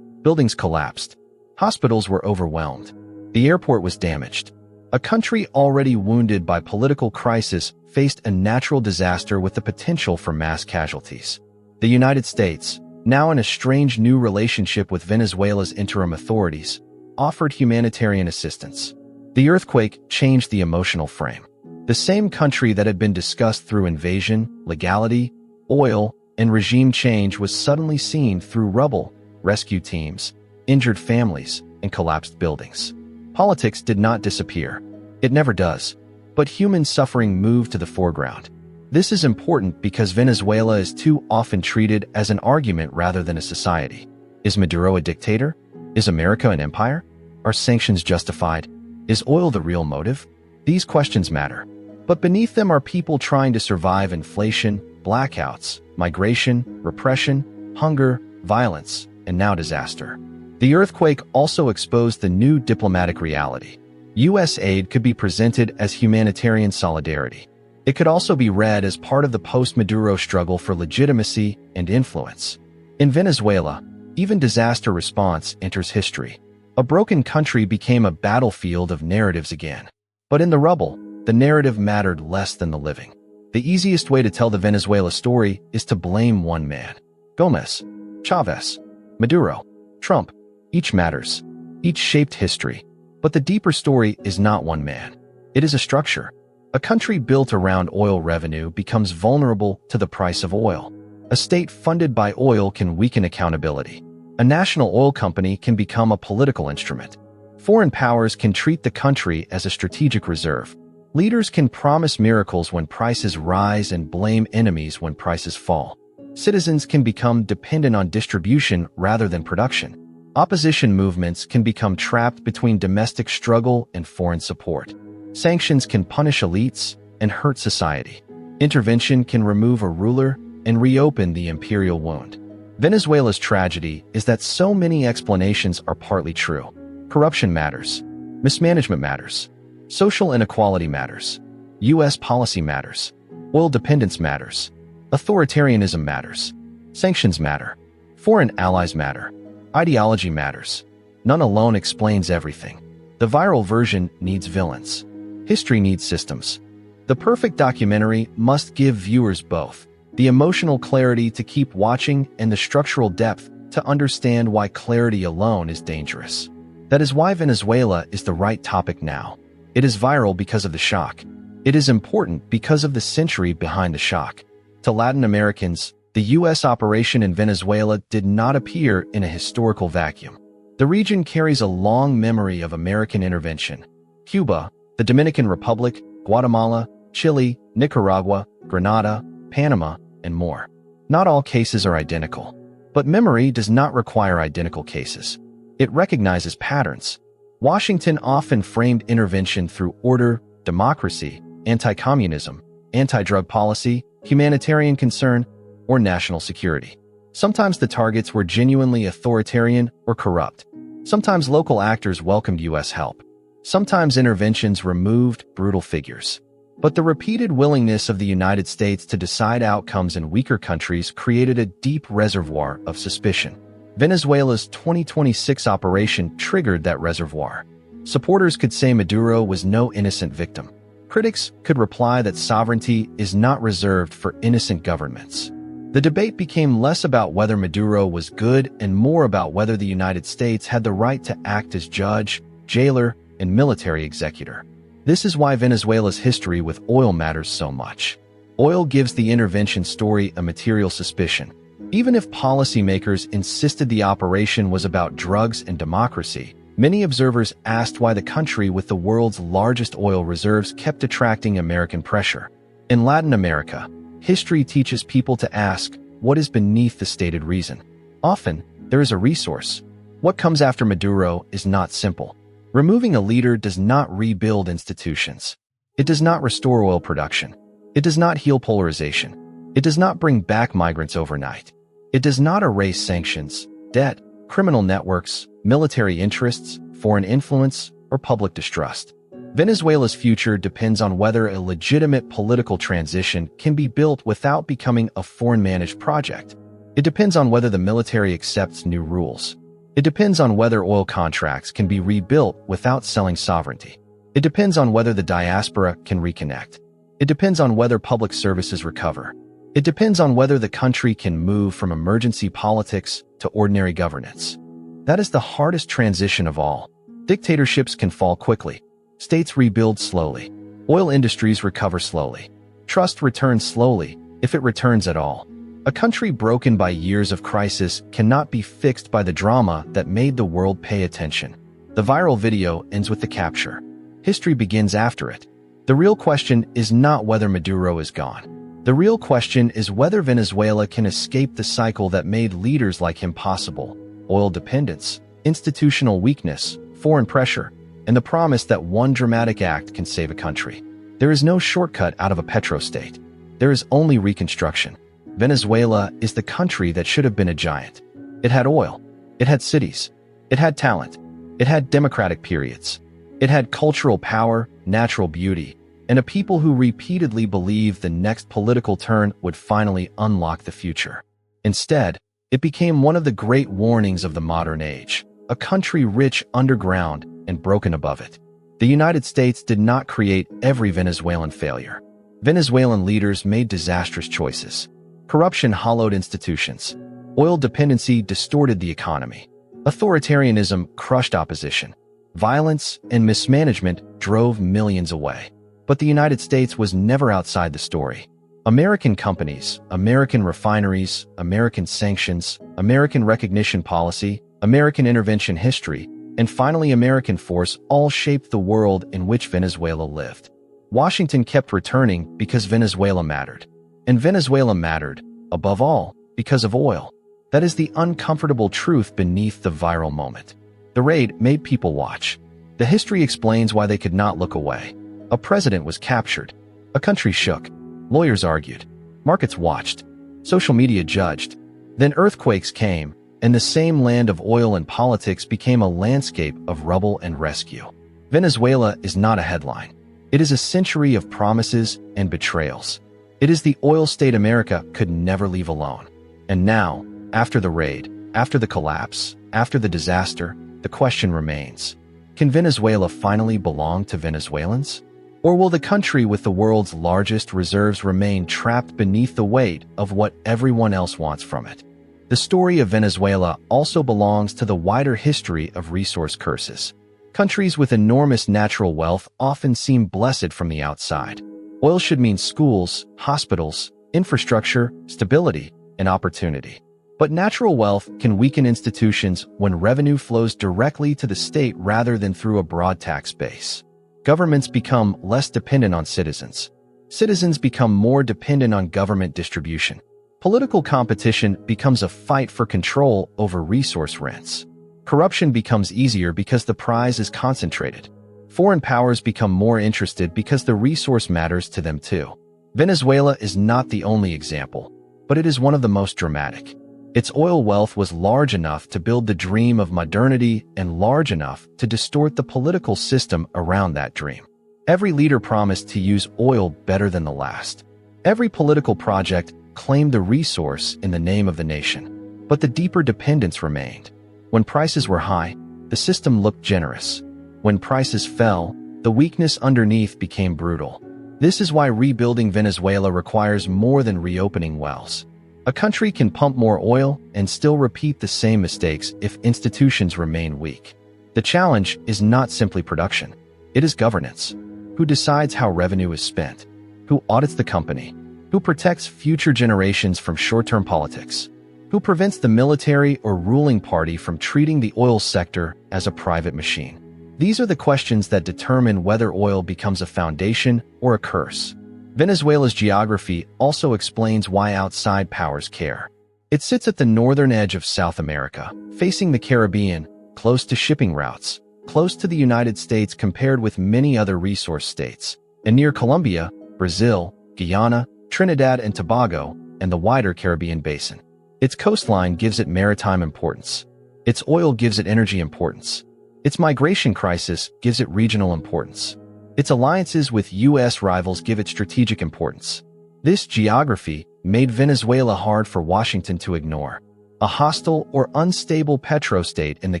Buildings collapsed. Hospitals were overwhelmed. The airport was damaged. A country already wounded by political crisis faced a natural disaster with the potential for mass casualties. The United States, now in a strange new relationship with Venezuela's interim authorities, offered humanitarian assistance. The earthquake changed the emotional frame. The same country that had been discussed through invasion, legality, oil, and regime change was suddenly seen through rubble, rescue teams, injured families, and collapsed buildings. Politics did not disappear. It never does. But human suffering moved to the foreground. This is important because Venezuela is too often treated as an argument rather than a society. Is Maduro a dictator? Is America an empire? Are sanctions justified? Is oil the real motive? These questions matter. But beneath them are people trying to survive inflation, blackouts, migration, repression, hunger, violence, and now disaster. The earthquake also exposed the new diplomatic reality. U.S. aid could be presented as humanitarian solidarity. It could also be read as part of the post-Maduro struggle for legitimacy and influence. In Venezuela, even disaster response enters history. A broken country became a battlefield of narratives again. But in the rubble, the narrative mattered less than the living. The easiest way to tell the Venezuela story is to blame one man. Gomez, Chavez, Maduro, Trump. Each matters. Each shaped history. But the deeper story is not one man. It is a structure. A country built around oil revenue becomes vulnerable to the price of oil. A state funded by oil can weaken accountability. A national oil company can become a political instrument. Foreign powers can treat the country as a strategic reserve. Leaders can promise miracles when prices rise and blame enemies when prices fall. Citizens can become dependent on distribution rather than production. Opposition movements can become trapped between domestic struggle and foreign support. Sanctions can punish elites and hurt society. Intervention can remove a ruler and reopened the imperial wound. Venezuela's tragedy is that so many explanations are partly true. Corruption matters. Mismanagement matters. Social inequality matters. U.S. policy matters. Oil dependence matters. Authoritarianism matters. Sanctions matter. Foreign allies matter. Ideology matters. None alone explains everything. The viral version needs villains. History needs systems. The perfect documentary must give viewers both the emotional clarity to keep watching and the structural depth to understand why clarity alone is dangerous. That is why Venezuela is the right topic now. It is viral because of the shock. It is important because of the century behind the shock. To Latin Americans, the U.S. operation in Venezuela did not appear in a historical vacuum. The region carries a long memory of American intervention. Cuba, the Dominican Republic, Guatemala, Chile, Nicaragua, Grenada, Panama, and more. Not all cases are identical. But memory does not require identical cases. It recognizes patterns. Washington often framed intervention through order, democracy, anti-communism, anti-drug policy, humanitarian concern, or national security. Sometimes the targets were genuinely authoritarian or corrupt. Sometimes local actors welcomed U.S. help. Sometimes interventions removed brutal figures. But the repeated willingness of the United States to decide outcomes in weaker countries created a deep reservoir of suspicion. Venezuela's 2026 operation triggered that reservoir. Supporters could say Maduro was no innocent victim. Critics could reply that sovereignty is not reserved for innocent governments. The debate became less about whether Maduro was good and more about whether the United States had the right to act as judge, jailer, and military executor. This is why Venezuela's history with oil matters so much. Oil gives the intervention story a material suspicion. Even if policymakers insisted the operation was about drugs and democracy, many observers asked why the country with the world's largest oil reserves kept attracting American pressure. In Latin America, history teaches people to ask, what is beneath the stated reason? Often, there is a resource. What comes after Maduro is not simple. Removing a leader does not rebuild institutions. It does not restore oil production. It does not heal polarization. It does not bring back migrants overnight. It does not erase sanctions, debt, criminal networks, military interests, foreign influence, or public distrust. Venezuela's future depends on whether a legitimate political transition can be built without becoming a foreign-managed project. It depends on whether the military accepts new rules. It depends on whether oil contracts can be rebuilt without selling sovereignty. It depends on whether the diaspora can reconnect. It depends on whether public services recover. It depends on whether the country can move from emergency politics to ordinary governance. That is the hardest transition of all. Dictatorships can fall quickly. States rebuild slowly. Oil industries recover slowly. Trust returns slowly, if it returns at all. A country broken by years of crisis cannot be fixed by the drama that made the world pay attention. The viral video ends with the capture. History begins after it. The real question is not whether Maduro is gone. The real question is whether Venezuela can escape the cycle that made leaders like him possible: oil dependence, institutional weakness, foreign pressure, and the promise that one dramatic act can save a country. There is no shortcut out of a petrostate. There is only reconstruction. Venezuela is the country that should have been a giant. It had oil. It had cities. It had talent. It had democratic periods. It had cultural power, natural beauty, and a people who repeatedly believed the next political turn would finally unlock the future. Instead, it became one of the great warnings of the modern age, a country rich underground and broken above it. The United States did not create every Venezuelan failure. Venezuelan leaders made disastrous choices. Corruption hollowed institutions. Oil dependency distorted the economy. Authoritarianism crushed opposition. Violence and mismanagement drove millions away. But the United States was never outside the story. American companies, American refineries, American sanctions, American recognition policy, American intervention history, and finally American force all shaped the world in which Venezuela lived. Washington kept returning because Venezuela mattered. And Venezuela mattered, above all, because of oil. That is the uncomfortable truth beneath the viral moment. The raid made people watch. The history explains why they could not look away. A president was captured. A country shook. Lawyers argued. Markets watched. Social media judged. Then earthquakes came, and the same land of oil and politics became a landscape of rubble and rescue. Venezuela is not a headline. It is a century of promises and betrayals. It is the oil state America could never leave alone. And now, after the raid, after the collapse, after the disaster, the question remains: can Venezuela finally belong to Venezuelans? Or will the country with the world's largest reserves remain trapped beneath the weight of what everyone else wants from it? The story of Venezuela also belongs to the wider history of resource curses. Countries with enormous natural wealth often seem blessed from the outside. Oil should mean schools, hospitals, infrastructure, stability, and opportunity. But natural wealth can weaken institutions when revenue flows directly to the state rather than through a broad tax base. Governments become less dependent on citizens. Citizens become more dependent on government distribution. Political competition becomes a fight for control over resource rents. Corruption becomes easier because the prize is concentrated. Foreign powers become more interested because the resource matters to them too. Venezuela is not the only example, but it is one of the most dramatic. Its oil wealth was large enough to build the dream of modernity and large enough to distort the political system around that dream. Every leader promised to use oil better than the last. Every political project claimed the resource in the name of the nation. But the deeper dependence remained. When prices were high, the system looked generous. When prices fell, the weakness underneath became brutal. This is why rebuilding Venezuela requires more than reopening wells. A country can pump more oil and still repeat the same mistakes if institutions remain weak. The challenge is not simply production. It is governance. Who decides how revenue is spent? Who audits the company? Who protects future generations from short-term politics? Who prevents the military or ruling party from treating the oil sector as a private machine? These are the questions that determine whether oil becomes a foundation or a curse. Venezuela's geography also explains why outside powers care. It sits at the northern edge of South America, facing the Caribbean, close to shipping routes, close to the United States compared with many other resource states, and near Colombia, Brazil, Guyana, Trinidad and Tobago, and the wider Caribbean basin. Its coastline gives it maritime importance. Its oil gives it energy importance. Its migration crisis gives it regional importance. Its alliances with U.S. rivals give it strategic importance. This geography made Venezuela hard for Washington to ignore. A hostile or unstable petrostate in the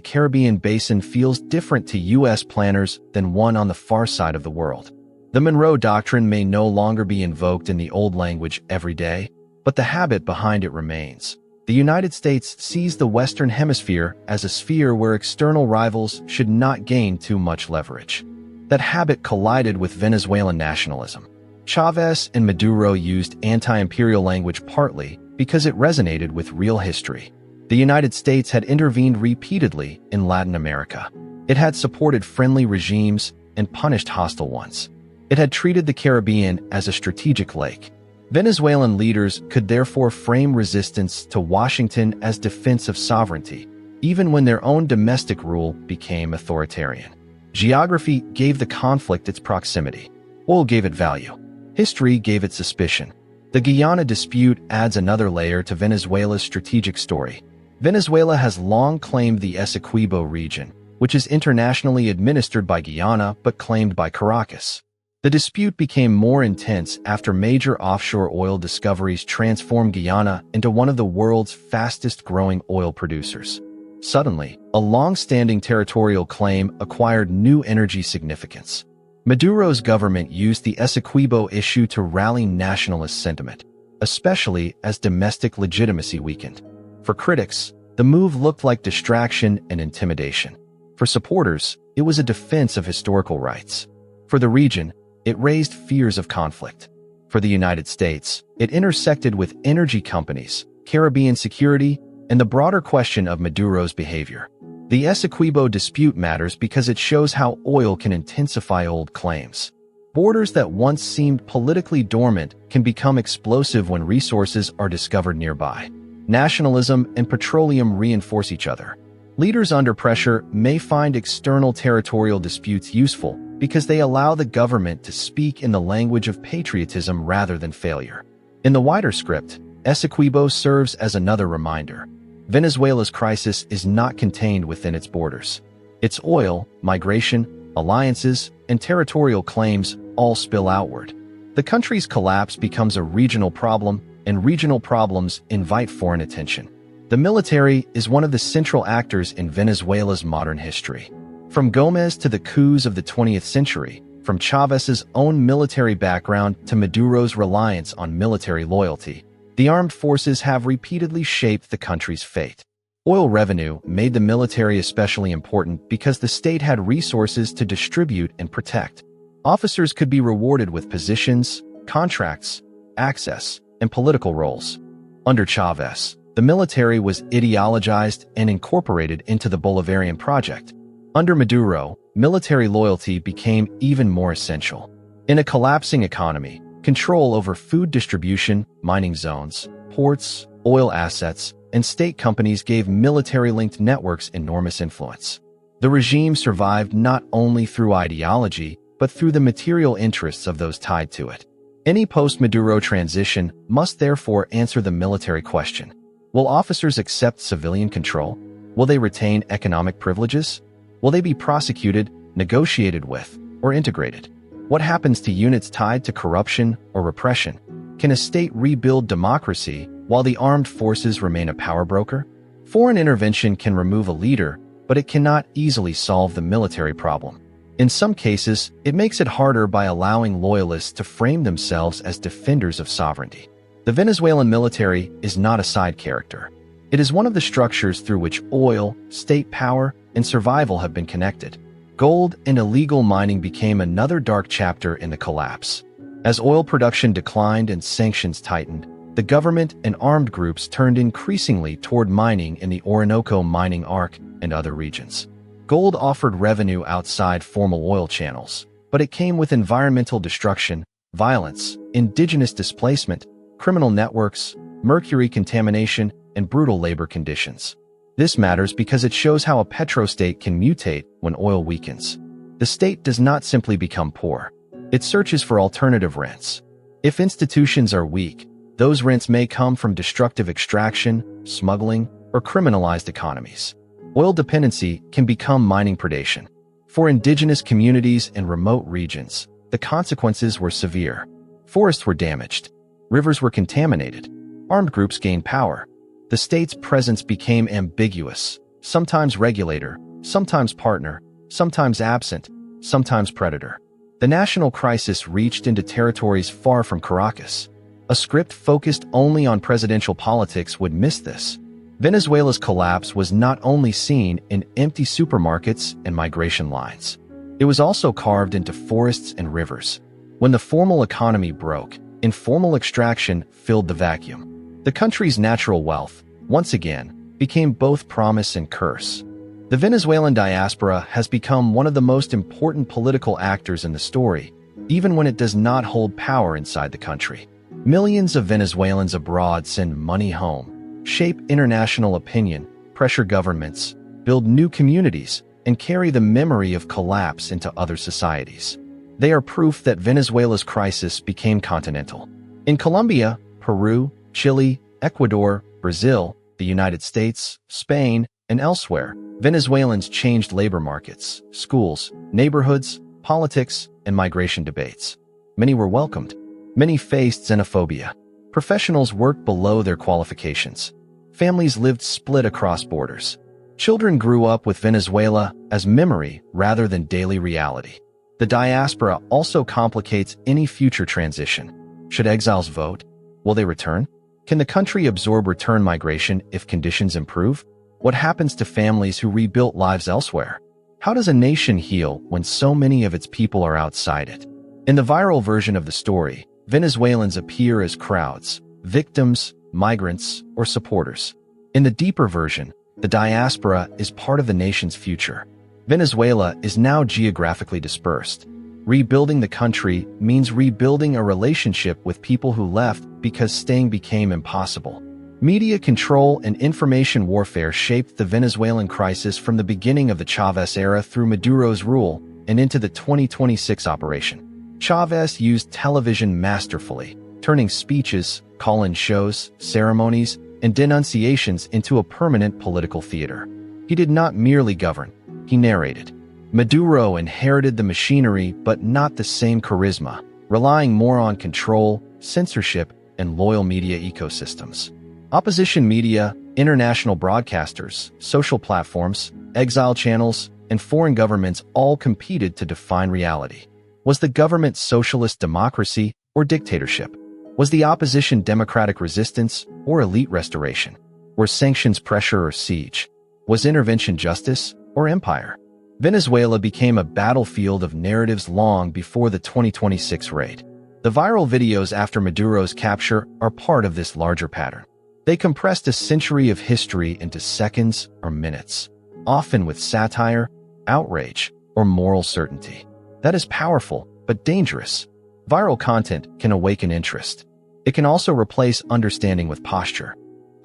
Caribbean basin feels different to U.S. planners than one on the far side of the world. The Monroe Doctrine may no longer be invoked in the old language every day, but the habit behind it remains. The United States sees the Western Hemisphere as a sphere where external rivals should not gain too much leverage. That habit collided with Venezuelan nationalism. Chavez and Maduro used anti-imperial language partly because it resonated with real history. The United States had intervened repeatedly in Latin America. It had supported friendly regimes and punished hostile ones. It had treated the Caribbean as a strategic lake. Venezuelan leaders could therefore frame resistance to Washington as defense of sovereignty, even when their own domestic rule became authoritarian. Geography gave the conflict its proximity. Oil gave it value. History gave it suspicion. The Guyana dispute adds another layer to Venezuela's strategic story. Venezuela has long claimed the Essequibo region, which is internationally administered by Guyana but claimed by Caracas. The dispute became more intense after major offshore oil discoveries transformed Guyana into one of the world's fastest-growing oil producers. Suddenly, a long-standing territorial claim acquired new energy significance. Maduro's government used the Essequibo issue to rally nationalist sentiment, especially as domestic legitimacy weakened. For critics, the move looked like distraction and intimidation. For supporters, it was a defense of historical rights. For the region, it raised fears of conflict. For the United States, it intersected with energy companies, Caribbean security, and the broader question of Maduro's behavior. The Essequibo dispute matters because it shows how oil can intensify old claims. Borders that once seemed politically dormant can become explosive when resources are discovered nearby. Nationalism and petroleum reinforce each other. Leaders under pressure may find external territorial disputes useful because they allow the government to speak in the language of patriotism rather than failure. In the wider script, Essequibo serves as another reminder. Venezuela's crisis is not contained within its borders. Its oil, migration, alliances, and territorial claims all spill outward. The country's collapse becomes a regional problem, and regional problems invite foreign attention. The military is one of the central actors in Venezuela's modern history. From Gomez to the coups of the 20th century, from Chávez's own military background to Maduro's reliance on military loyalty, the armed forces have repeatedly shaped the country's fate. Oil revenue made the military especially important because the state had resources to distribute and protect. Officers could be rewarded with positions, contracts, access, and political roles. Under Chávez, the military was ideologized and incorporated into the Bolivarian project. Under Maduro, military loyalty became even more essential. In a collapsing economy, control over food distribution, mining zones, ports, oil assets, and state companies gave military-linked networks enormous influence. The regime survived not only through ideology, but through the material interests of those tied to it. Any post-Maduro transition must therefore answer the military question. Will officers accept civilian control? Will they retain economic privileges? Will they be prosecuted, negotiated with, or integrated? What happens to units tied to corruption or repression? Can a state rebuild democracy while the armed forces remain a power broker? Foreign intervention can remove a leader, but it cannot easily solve the military problem. In some cases, it makes it harder by allowing loyalists to frame themselves as defenders of sovereignty. The Venezuelan military is not a side character. It is one of the structures through which oil, state power, and survival have been connected. Gold and illegal mining became another dark chapter in the collapse. As oil production declined and sanctions tightened, the government and armed groups turned increasingly toward mining in the Orinoco mining arc and other regions. Gold offered revenue outside formal oil channels, but it came with environmental destruction, violence, indigenous displacement, criminal networks, mercury contamination, and brutal labor conditions. This matters because it shows how a petrostate can mutate when oil weakens. The state does not simply become poor. It searches for alternative rents. If institutions are weak, those rents may come from destructive extraction, smuggling, or criminalized economies. Oil dependency can become mining predation. For indigenous communities in remote regions, the consequences were severe. Forests were damaged. Rivers were contaminated. Armed groups gained power. The state's presence became ambiguous, sometimes regulator, sometimes partner, sometimes absent, sometimes predator. The national crisis reached into territories far from Caracas. A script focused only on presidential politics would miss this. Venezuela's collapse was not only seen in empty supermarkets and migration lines. It was also carved into forests and rivers. When the formal economy broke, informal extraction filled the vacuum. The country's natural wealth, once again, became both promise and curse. The Venezuelan diaspora has become one of the most important political actors in the story, even when it does not hold power inside the country. Millions of Venezuelans abroad send money home, shape international opinion, pressure governments, build new communities, and carry the memory of collapse into other societies. They are proof that Venezuela's crisis became continental. In Colombia, Peru, Chile, Ecuador, Brazil, the United States, Spain, and elsewhere, Venezuelans changed labor markets, schools, neighborhoods, politics, and migration debates. Many were welcomed. Many faced xenophobia. Professionals worked below their qualifications. Families lived split across borders. Children grew up with Venezuela as memory rather than daily reality. The diaspora also complicates any future transition. Should exiles vote? Will they return? Can the country absorb return migration if conditions improve? What happens to families who rebuilt lives elsewhere? How does a nation heal when so many of its people are outside it? In the viral version of the story, Venezuelans appear as crowds, victims, migrants, or supporters. In the deeper version, the diaspora is part of the nation's future. Venezuela is now geographically dispersed. Rebuilding the country means rebuilding a relationship with people who left because staying became impossible. Media control and information warfare shaped the Venezuelan crisis from the beginning of the Chávez era through Maduro's rule and into the 2026 operation. Chávez used television masterfully. turning speeches, call-in shows, ceremonies, and denunciations into a permanent political theater. He did not merely govern, he narrated. Maduro inherited the machinery but not the same charisma, relying more on control, censorship, and loyal media ecosystems. Opposition media, international broadcasters, social platforms, exile channels, and foreign governments all competed to define reality. Was the government socialist democracy or dictatorship? Was the opposition democratic resistance or elite restoration? Were sanctions pressure or siege? Was intervention justice or empire? Venezuela became a battlefield of narratives long before the 2026 raid. The viral videos after Maduro's capture are part of this larger pattern. They compressed a century of history into seconds or minutes, often with satire, outrage, or moral certainty. That is powerful, but dangerous. Viral content can awaken interest. It can also replace understanding with posture.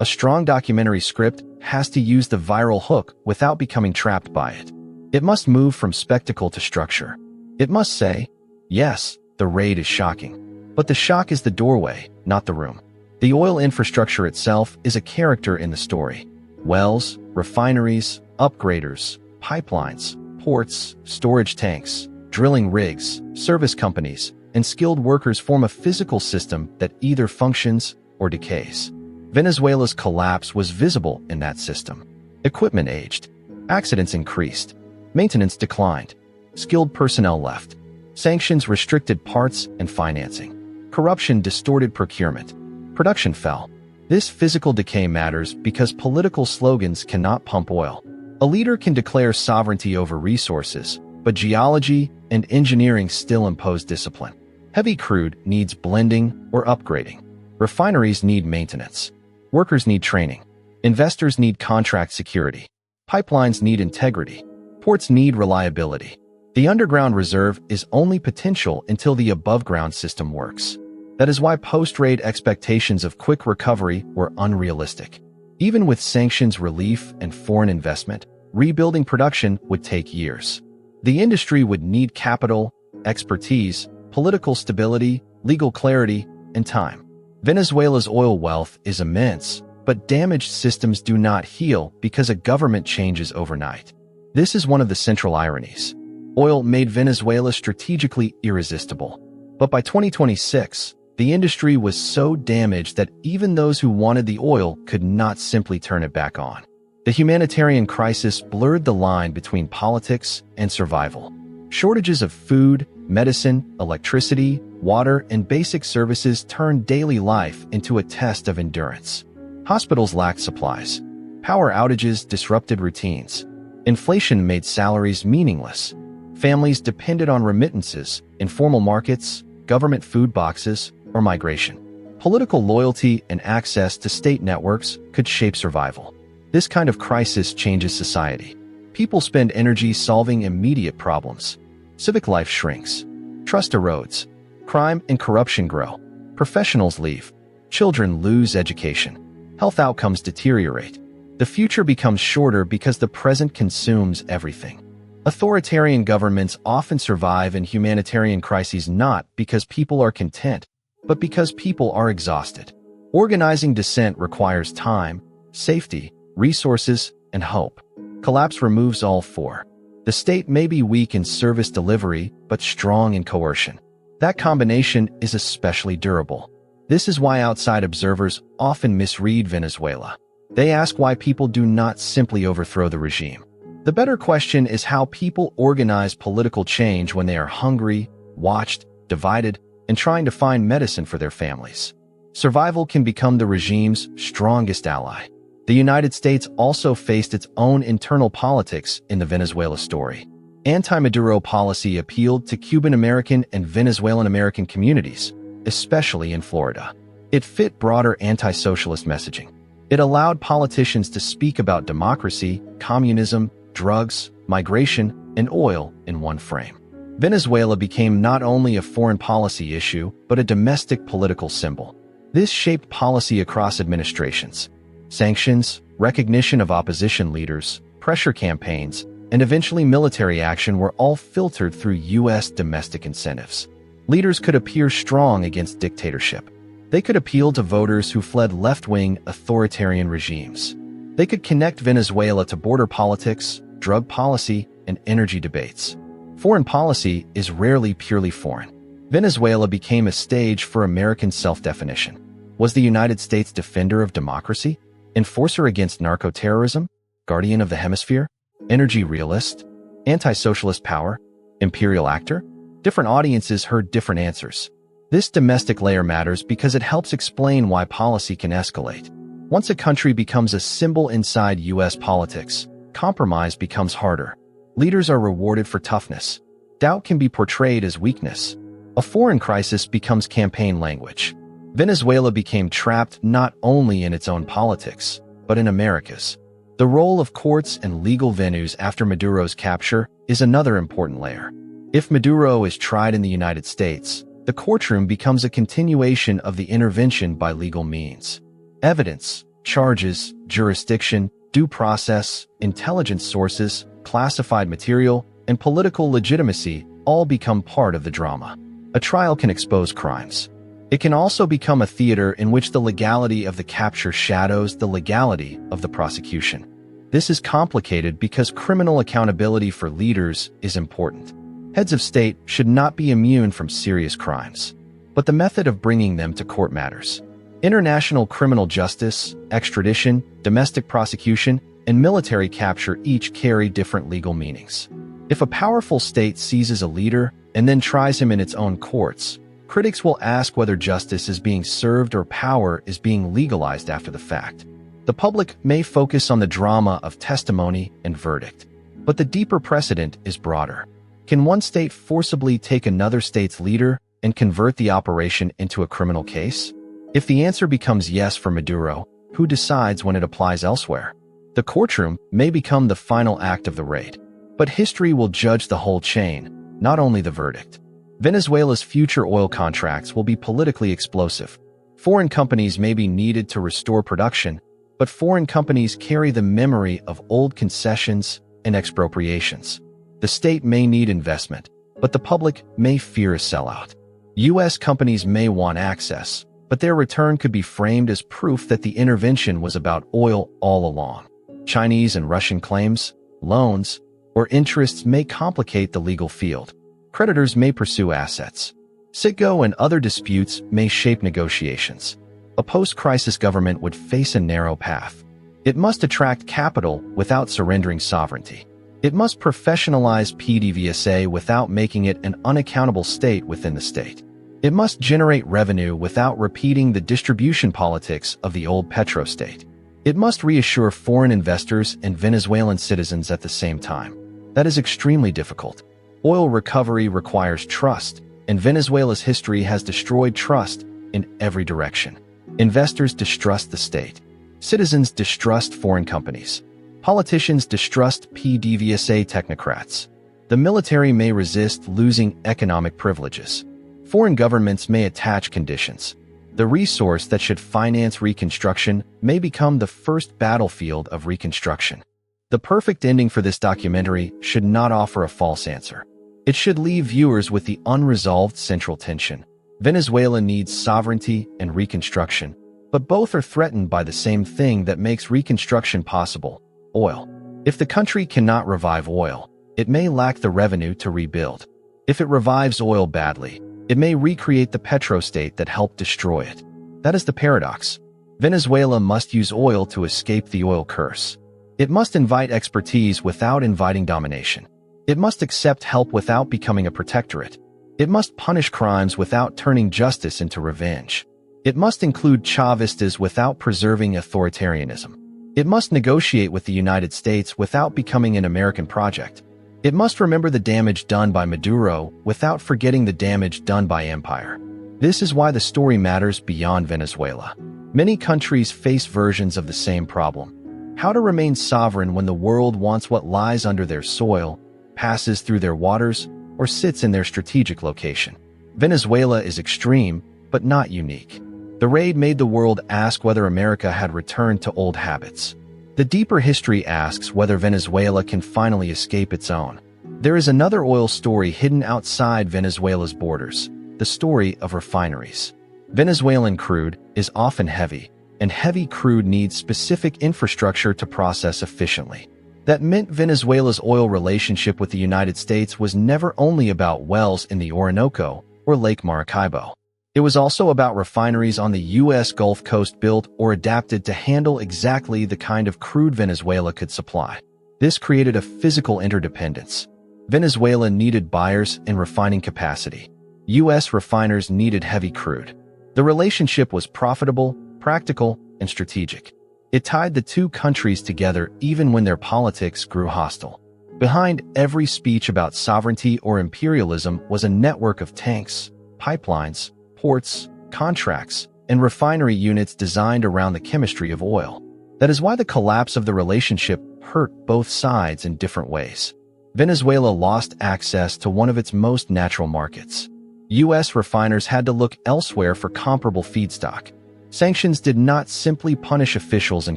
A strong documentary script has to use the viral hook without becoming trapped by it. It must move from spectacle to structure. It must say, yes, the raid is shocking, but the shock is the doorway, not the room. The oil infrastructure itself is a character in the story. Wells, refineries, upgraders, pipelines, ports, storage tanks, drilling rigs, service companies, and skilled workers form a physical system that either functions or decays. Venezuela's collapse was visible in that system. Equipment aged, accidents increased, maintenance declined, skilled personnel left, sanctions restricted parts and financing, corruption distorted procurement, production fell. This physical decay matters because political slogans cannot pump oil. A leader can declare sovereignty over resources, but geology and engineering still impose discipline. Heavy crude needs blending or upgrading. Refineries need maintenance. Workers need training. Investors need contract security. Pipelines need integrity. Ports need reliability. The underground reserve is only potential until the above-ground system works. That is why post-raid expectations of quick recovery were unrealistic. Even with sanctions relief and foreign investment, rebuilding production would take years. The industry would need capital, expertise, political stability, legal clarity, and time. Venezuela's oil wealth is immense, but damaged systems do not heal because a government changes overnight. This is one of the central ironies. Oil made Venezuela strategically irresistible. But by 2026, the industry was so damaged that even those who wanted the oil could not simply turn it back on. The humanitarian crisis blurred the line between politics and survival. Shortages of food, medicine, electricity, water, and basic services turned daily life into a test of endurance. Hospitals lacked supplies. Power outages disrupted routines. Inflation made salaries meaningless. Families depended on remittances, informal markets, government food boxes, or migration. Political loyalty and access to state networks could shape survival. This kind of crisis changes society. People spend energy solving immediate problems. Civic life shrinks. Trust erodes. Crime and corruption grow. Professionals leave. Children lose education. Health outcomes deteriorate. The future becomes shorter because the present consumes everything. Authoritarian governments often survive in humanitarian crises not because people are content, but because people are exhausted. Organizing dissent requires time, safety, resources, and hope. Collapse removes all four. The state may be weak in service delivery, but strong in coercion. That combination is especially durable. This is why outside observers often misread Venezuela. They ask why people do not simply overthrow the regime. The better question is how people organize political change when they are hungry, watched, divided, and trying to find medicine for their families. Survival can become the regime's strongest ally. The United States also faced its own internal politics in the Venezuela story. Anti-Maduro policy appealed to Cuban-American and Venezuelan-American communities, especially in Florida. It fit broader anti-socialist messaging. It allowed politicians to speak about democracy, communism, drugs, migration, and oil in one frame. Venezuela became not only a foreign policy issue, but a domestic political symbol. This shaped policy across administrations. Sanctions, recognition of opposition leaders, pressure campaigns, and eventually military action were all filtered through U.S. domestic incentives. Leaders could appear strong against dictatorship. They could appeal to voters who fled left-wing authoritarian regimes. They could connect Venezuela to border politics, drug policy, and energy debates. Foreign policy is rarely purely foreign. Venezuela became a stage for American self-definition. Was the United States defender of democracy? Enforcer against narco-terrorism? Guardian of the hemisphere? Energy realist? Anti-socialist power? Imperial actor? Different audiences heard different answers. This domestic layer matters because it helps explain why policy can escalate. Once a country becomes a symbol inside U.S. politics, compromise becomes harder. Leaders are rewarded for toughness. Doubt can be portrayed as weakness. A foreign crisis becomes campaign language. Venezuela became trapped not only in its own politics, but in America's. The role of courts and legal venues after Maduro's capture is another important layer. If Maduro is tried in the United States, the courtroom becomes a continuation of the intervention by legal means. Evidence, charges, jurisdiction, due process, intelligence sources, classified material, and political legitimacy all become part of the drama. A trial can expose crimes. It can also become a theater in which the legality of the capture shadows the legality of the prosecution. This is complicated because criminal accountability for leaders is important. Heads of state should not be immune from serious crimes, but the method of bringing them to court matters. International criminal justice, extradition, domestic prosecution, and military capture each carry different legal meanings. If a powerful state seizes a leader and then tries him in its own courts, critics will ask whether justice is being served or power is being legalized after the fact. The public may focus on the drama of testimony and verdict, but the deeper precedent is broader. Can one state forcibly take another state's leader and convert the operation into a criminal case? If the answer becomes yes for Maduro, who decides when it applies elsewhere? The courtroom may become the final act of the raid, but history will judge the whole chain, not only the verdict. Venezuela's future oil contracts will be politically explosive. Foreign companies may be needed to restore production, but foreign companies carry the memory of old concessions and expropriations. The state may need investment, but the public may fear a sellout. U.S. companies may want access, but their return could be framed as proof that the intervention was about oil all along. Chinese and Russian claims, loans, or interests may complicate the legal field. Creditors may pursue assets. Citgo and other disputes may shape negotiations. A post-crisis government would face a narrow path. It must attract capital without surrendering sovereignty. It must professionalize PDVSA without making it an unaccountable state within the state. It must generate revenue without repeating the distribution politics of the old petrostate. It must reassure foreign investors and Venezuelan citizens at the same time. That is extremely difficult. Oil recovery requires trust, and Venezuela's history has destroyed trust in every direction. Investors distrust the state. Citizens distrust foreign companies. Politicians distrust PDVSA technocrats. The military may resist losing economic privileges. Foreign governments may attach conditions. The resource that should finance reconstruction may become the first battlefield of reconstruction. The perfect ending for this documentary should not offer a false answer. It should leave viewers with the unresolved central tension. Venezuela needs sovereignty and reconstruction, but both are threatened by the same thing that makes reconstruction possible: oil. If the country cannot revive oil, it may lack the revenue to rebuild. If it revives oil badly, it may recreate the petrostate that helped destroy it. That is the paradox. Venezuela must use oil to escape the oil curse. It must invite expertise without inviting domination. It must accept help without becoming a protectorate. It must punish crimes without turning justice into revenge. It must include Chavistas without preserving authoritarianism. It must negotiate with the United States without becoming an American project. It must remember the damage done by Maduro without forgetting the damage done by empire. This is why the story matters beyond Venezuela. Many countries face versions of the same problem. How to remain sovereign when the world wants what lies under their soil, passes through their waters, or sits in their strategic location. Venezuela is extreme, but not unique. The raid made the world ask whether America had returned to old habits. The deeper history asks whether Venezuela can finally escape its own. There is another oil story hidden outside Venezuela's borders, the story of refineries. Venezuelan crude is often heavy, and heavy crude needs specific infrastructure to process efficiently. That meant Venezuela's oil relationship with the United States was never only about wells in the Orinoco or Lake Maracaibo. It was also about refineries on the U.S. Gulf Coast built or adapted to handle exactly the kind of crude Venezuela could supply. This created a physical interdependence. Venezuela needed buyers and refining capacity. U.S. refiners needed heavy crude. The relationship was profitable, practical, and strategic. It tied the two countries together even when their politics grew hostile. Behind every speech about sovereignty or imperialism was a network of tanks, pipelines, ports, contracts, and refinery units designed around the chemistry of oil. That is why the collapse of the relationship hurt both sides in different ways. Venezuela lost access to one of its most natural markets. U.S. refiners had to look elsewhere for comparable feedstock. Sanctions did not simply punish officials in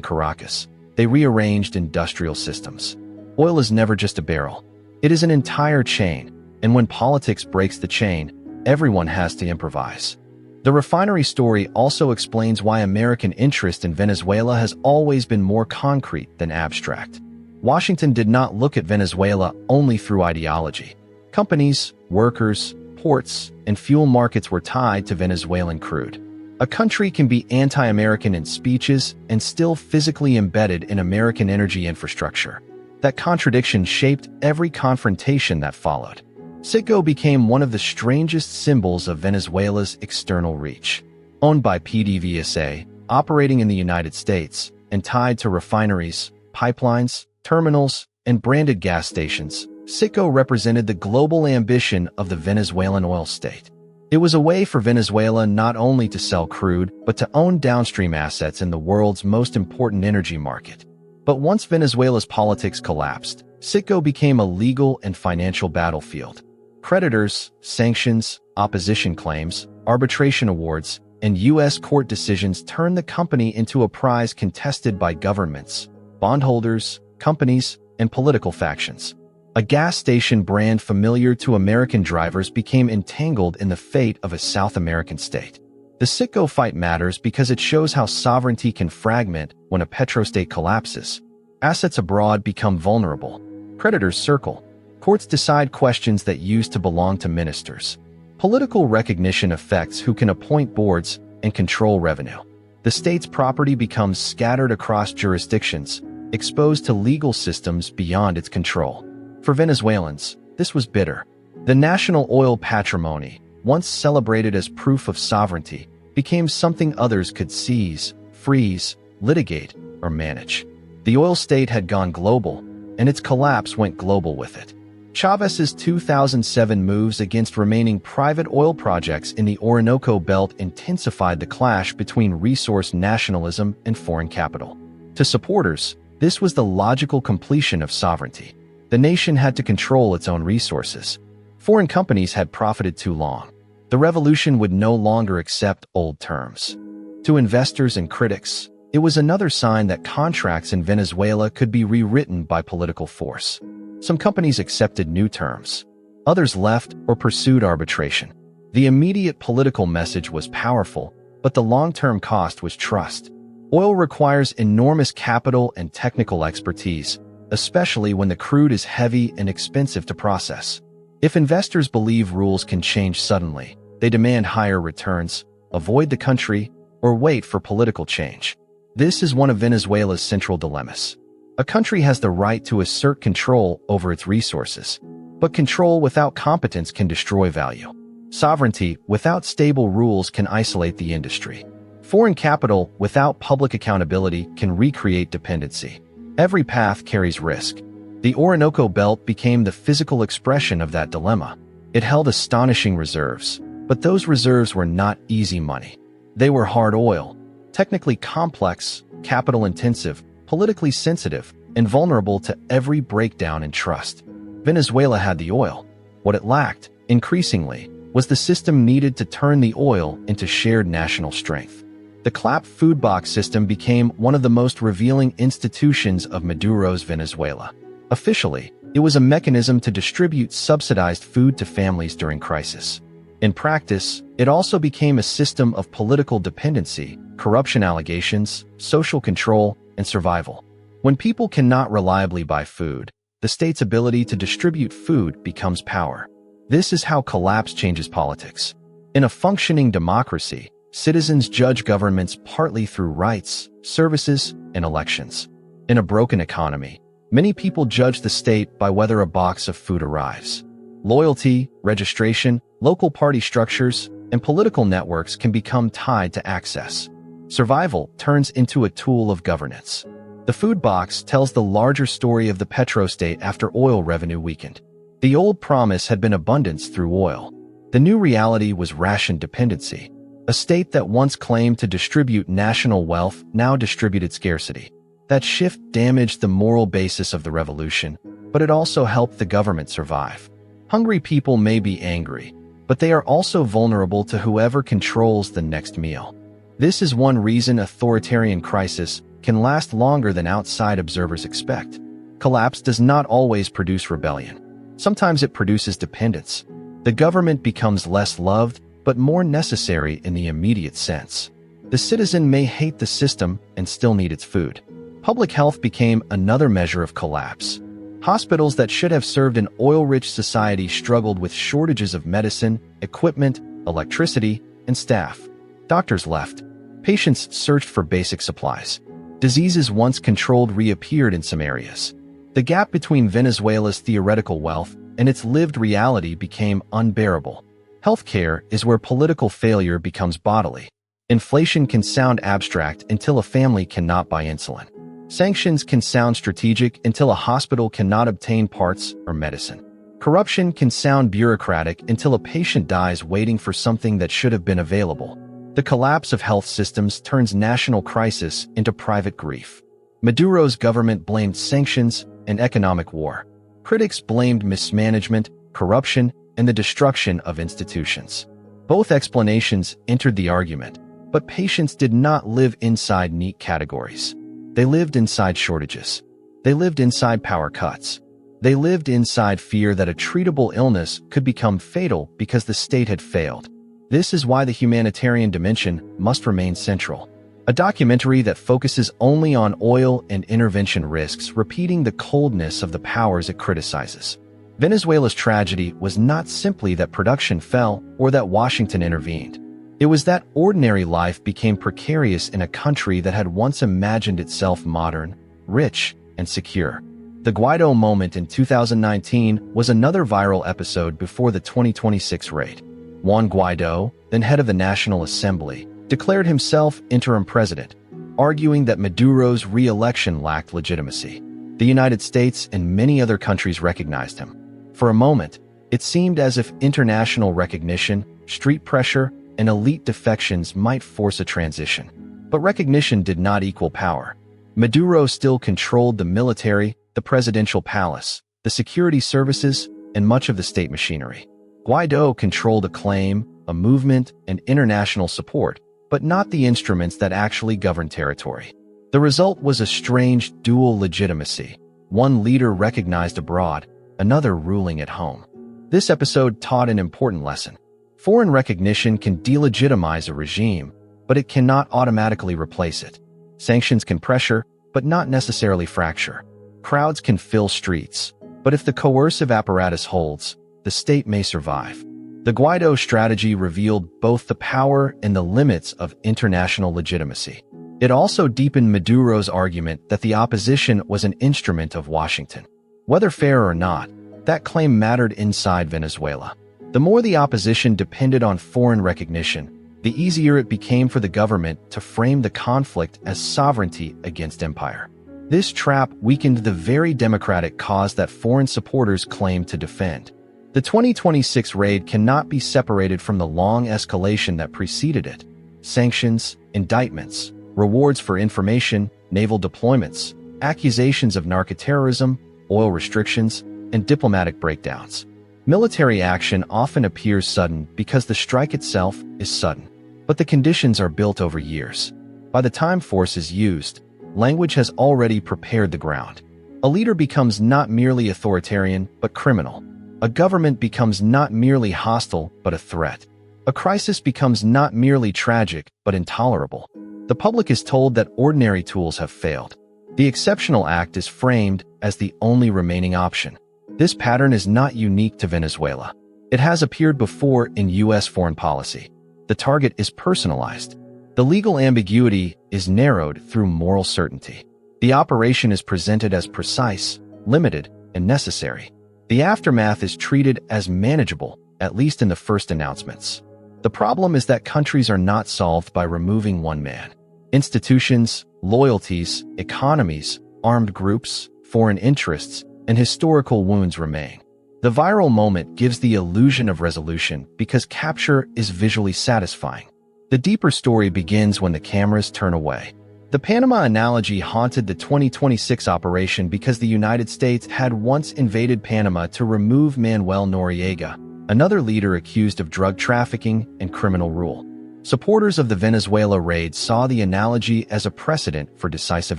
Caracas. They rearranged industrial systems. Oil is never just a barrel. It is an entire chain, and when politics breaks the chain, everyone has to improvise. The refinery story also explains why American interest in Venezuela has always been more concrete than abstract. Washington did not look at Venezuela only through ideology. Companies, workers, ports, and fuel markets were tied to Venezuelan crude. A country can be anti-American in speeches and still physically embedded in American energy infrastructure. That contradiction shaped every confrontation that followed. Citgo became one of the strangest symbols of Venezuela's external reach. Owned by PDVSA, operating in the United States, and tied to refineries, pipelines, terminals, and branded gas stations, Citgo represented the global ambition of the Venezuelan oil state. It was a way for Venezuela not only to sell crude, but to own downstream assets in the world's most important energy market. But once Venezuela's politics collapsed, Citgo became a legal and financial battlefield. Creditors, sanctions, opposition claims, arbitration awards, and U.S. court decisions turned the company into a prize contested by governments, bondholders, companies, and political factions. A gas station brand familiar to American drivers became entangled in the fate of a South American state. The Citgo fight matters because it shows how sovereignty can fragment when a petrostate collapses. Assets abroad become vulnerable. Creditors circle. Courts decide questions that used to belong to ministers. Political recognition affects who can appoint boards and control revenue. The state's property becomes scattered across jurisdictions, exposed to legal systems beyond its control. For Venezuelans, this was bitter. The national oil patrimony, once celebrated as proof of sovereignty, became something others could seize, freeze, litigate, or manage. The oil state had gone global, and its collapse went global with it. Chavez's 2007 moves against remaining private oil projects in the Orinoco Belt intensified the clash between resource nationalism and foreign capital. To supporters, this was the logical completion of sovereignty. The nation had to control its own resources. Foreign companies had profited too long. The revolution would no longer accept old terms. To investors and critics, it was another sign that contracts in Venezuela could be rewritten by political force. Some companies accepted new terms. Others left or pursued arbitration. The immediate political message was powerful, but the long-term cost was trust. Oil requires enormous capital and technical expertise, especially when the crude is heavy and expensive to process. If investors believe rules can change suddenly, they demand higher returns, avoid the country, or wait for political change. This is one of Venezuela's central dilemmas. A country has the right to assert control over its resources, but control without competence can destroy value. Sovereignty without stable rules can isolate the industry. Foreign capital without public accountability can recreate dependency. Every path carries risk. The Orinoco Belt became the physical expression of that dilemma. It held astonishing reserves, but those reserves were not easy money. They were hard oil, technically complex, capital-intensive, politically sensitive, and vulnerable to every breakdown in trust. Venezuela had the oil. What it lacked, increasingly, was the system needed to turn the oil into shared national strength. The CLAP food box system became one of the most revealing institutions of Maduro's Venezuela. Officially, it was a mechanism to distribute subsidized food to families during crisis. In practice, it also became a system of political dependency, corruption allegations, social control, and survival. When people cannot reliably buy food, the state's ability to distribute food becomes power. This is how collapse changes politics. In a functioning democracy, citizens judge governments partly through rights, services, and elections. In a broken economy, many people judge the state by whether a box of food arrives. Loyalty, registration, local party structures, and political networks can become tied to access. Survival turns into a tool of governance. The food box tells the larger story of the petrostate after oil revenue weakened. The old promise had been abundance through oil. The new reality was ration dependency. A state that once claimed to distribute national wealth now distributed scarcity. That shift damaged the moral basis of the revolution, but it also helped the government survive. Hungry people may be angry, but they are also vulnerable to whoever controls the next meal. This is one reason authoritarian crisis can last longer than outside observers expect. Collapse does not always produce rebellion. Sometimes it produces dependence. The government becomes less loved, but more necessary in the immediate sense. The citizen may hate the system and still need its food. Public health became another measure of collapse. Hospitals that should have served an oil-rich society struggled with shortages of medicine, equipment, electricity, and staff. Doctors left. Patients searched for basic supplies. Diseases once controlled reappeared in some areas. The gap between Venezuela's theoretical wealth and its lived reality became unbearable. Healthcare is where political failure becomes bodily. Inflation can sound abstract until a family cannot buy insulin. Sanctions can sound strategic until a hospital cannot obtain parts or medicine. Corruption can sound bureaucratic until a patient dies waiting for something that should have been available. The collapse of health systems turns national crisis into private grief. Maduro's government blamed sanctions and economic war. Critics blamed mismanagement, corruption, and the destruction of institutions. Both explanations entered the argument, but patients did not live inside neat categories. They lived inside shortages. They lived inside power cuts. They lived inside fear that a treatable illness could become fatal because the state had failed. This is why the humanitarian dimension must remain central. A documentary that focuses only on oil and intervention risks repeating the coldness of the powers it criticizes. Venezuela's tragedy was not simply that production fell or that Washington intervened. It was that ordinary life became precarious in a country that had once imagined itself modern, rich, and secure. The Guaido moment in 2019 was another viral episode before the 2026 raid. Juan Guaido, then head of the National Assembly, declared himself interim president, arguing that Maduro's re-election lacked legitimacy. The United States and many other countries recognized him. For a moment, it seemed as if international recognition, street pressure, and elite defections might force a transition. But recognition did not equal power. Maduro still controlled the military, the presidential palace, the security services, and much of the state machinery. Guaido controlled acclaim, a movement, and international support, but not the instruments that actually governed territory. The result was a strange dual legitimacy, one leader recognized abroad, another ruling at home. This episode taught an important lesson. Foreign recognition can delegitimize a regime, but it cannot automatically replace it. Sanctions can pressure, but not necessarily fracture. Crowds can fill streets, but if the coercive apparatus holds, the state may survive. The Guaido strategy revealed both the power and the limits of international legitimacy. It also deepened Maduro's argument that the opposition was an instrument of Washington. Whether fair or not, that claim mattered inside Venezuela. The more the opposition depended on foreign recognition, the easier it became for the government to frame the conflict as sovereignty against empire. This trap weakened the very democratic cause that foreign supporters claimed to defend. The 2026 raid cannot be separated from the long escalation that preceded it. Sanctions, indictments, rewards for information, naval deployments, accusations of narcoterrorism, oil restrictions, and diplomatic breakdowns. Military action often appears sudden because the strike itself is sudden, but the conditions are built over years. By the time force is used, language has already prepared the ground. A leader becomes not merely authoritarian, but criminal. A government becomes not merely hostile, but a threat. A crisis becomes not merely tragic, but intolerable. The public is told that ordinary tools have failed. The exceptional act is framed as the only remaining option. This pattern is not unique to Venezuela. It has appeared before in U.S. foreign policy. The target is personalized. The legal ambiguity is narrowed through moral certainty. The operation is presented as precise, limited, and necessary. The aftermath is treated as manageable, at least in the first announcements. The problem is that countries are not solved by removing one man. Institutions, loyalties, economies, armed groups, foreign interests, and historical wounds remain. The viral moment gives the illusion of resolution because capture is visually satisfying. The deeper story begins when the cameras turn away. The Panama analogy haunted the 2026 operation because the United States had once invaded Panama to remove Manuel Noriega, another leader accused of drug trafficking and criminal rule. Supporters of the Venezuela raid saw the analogy as a precedent for decisive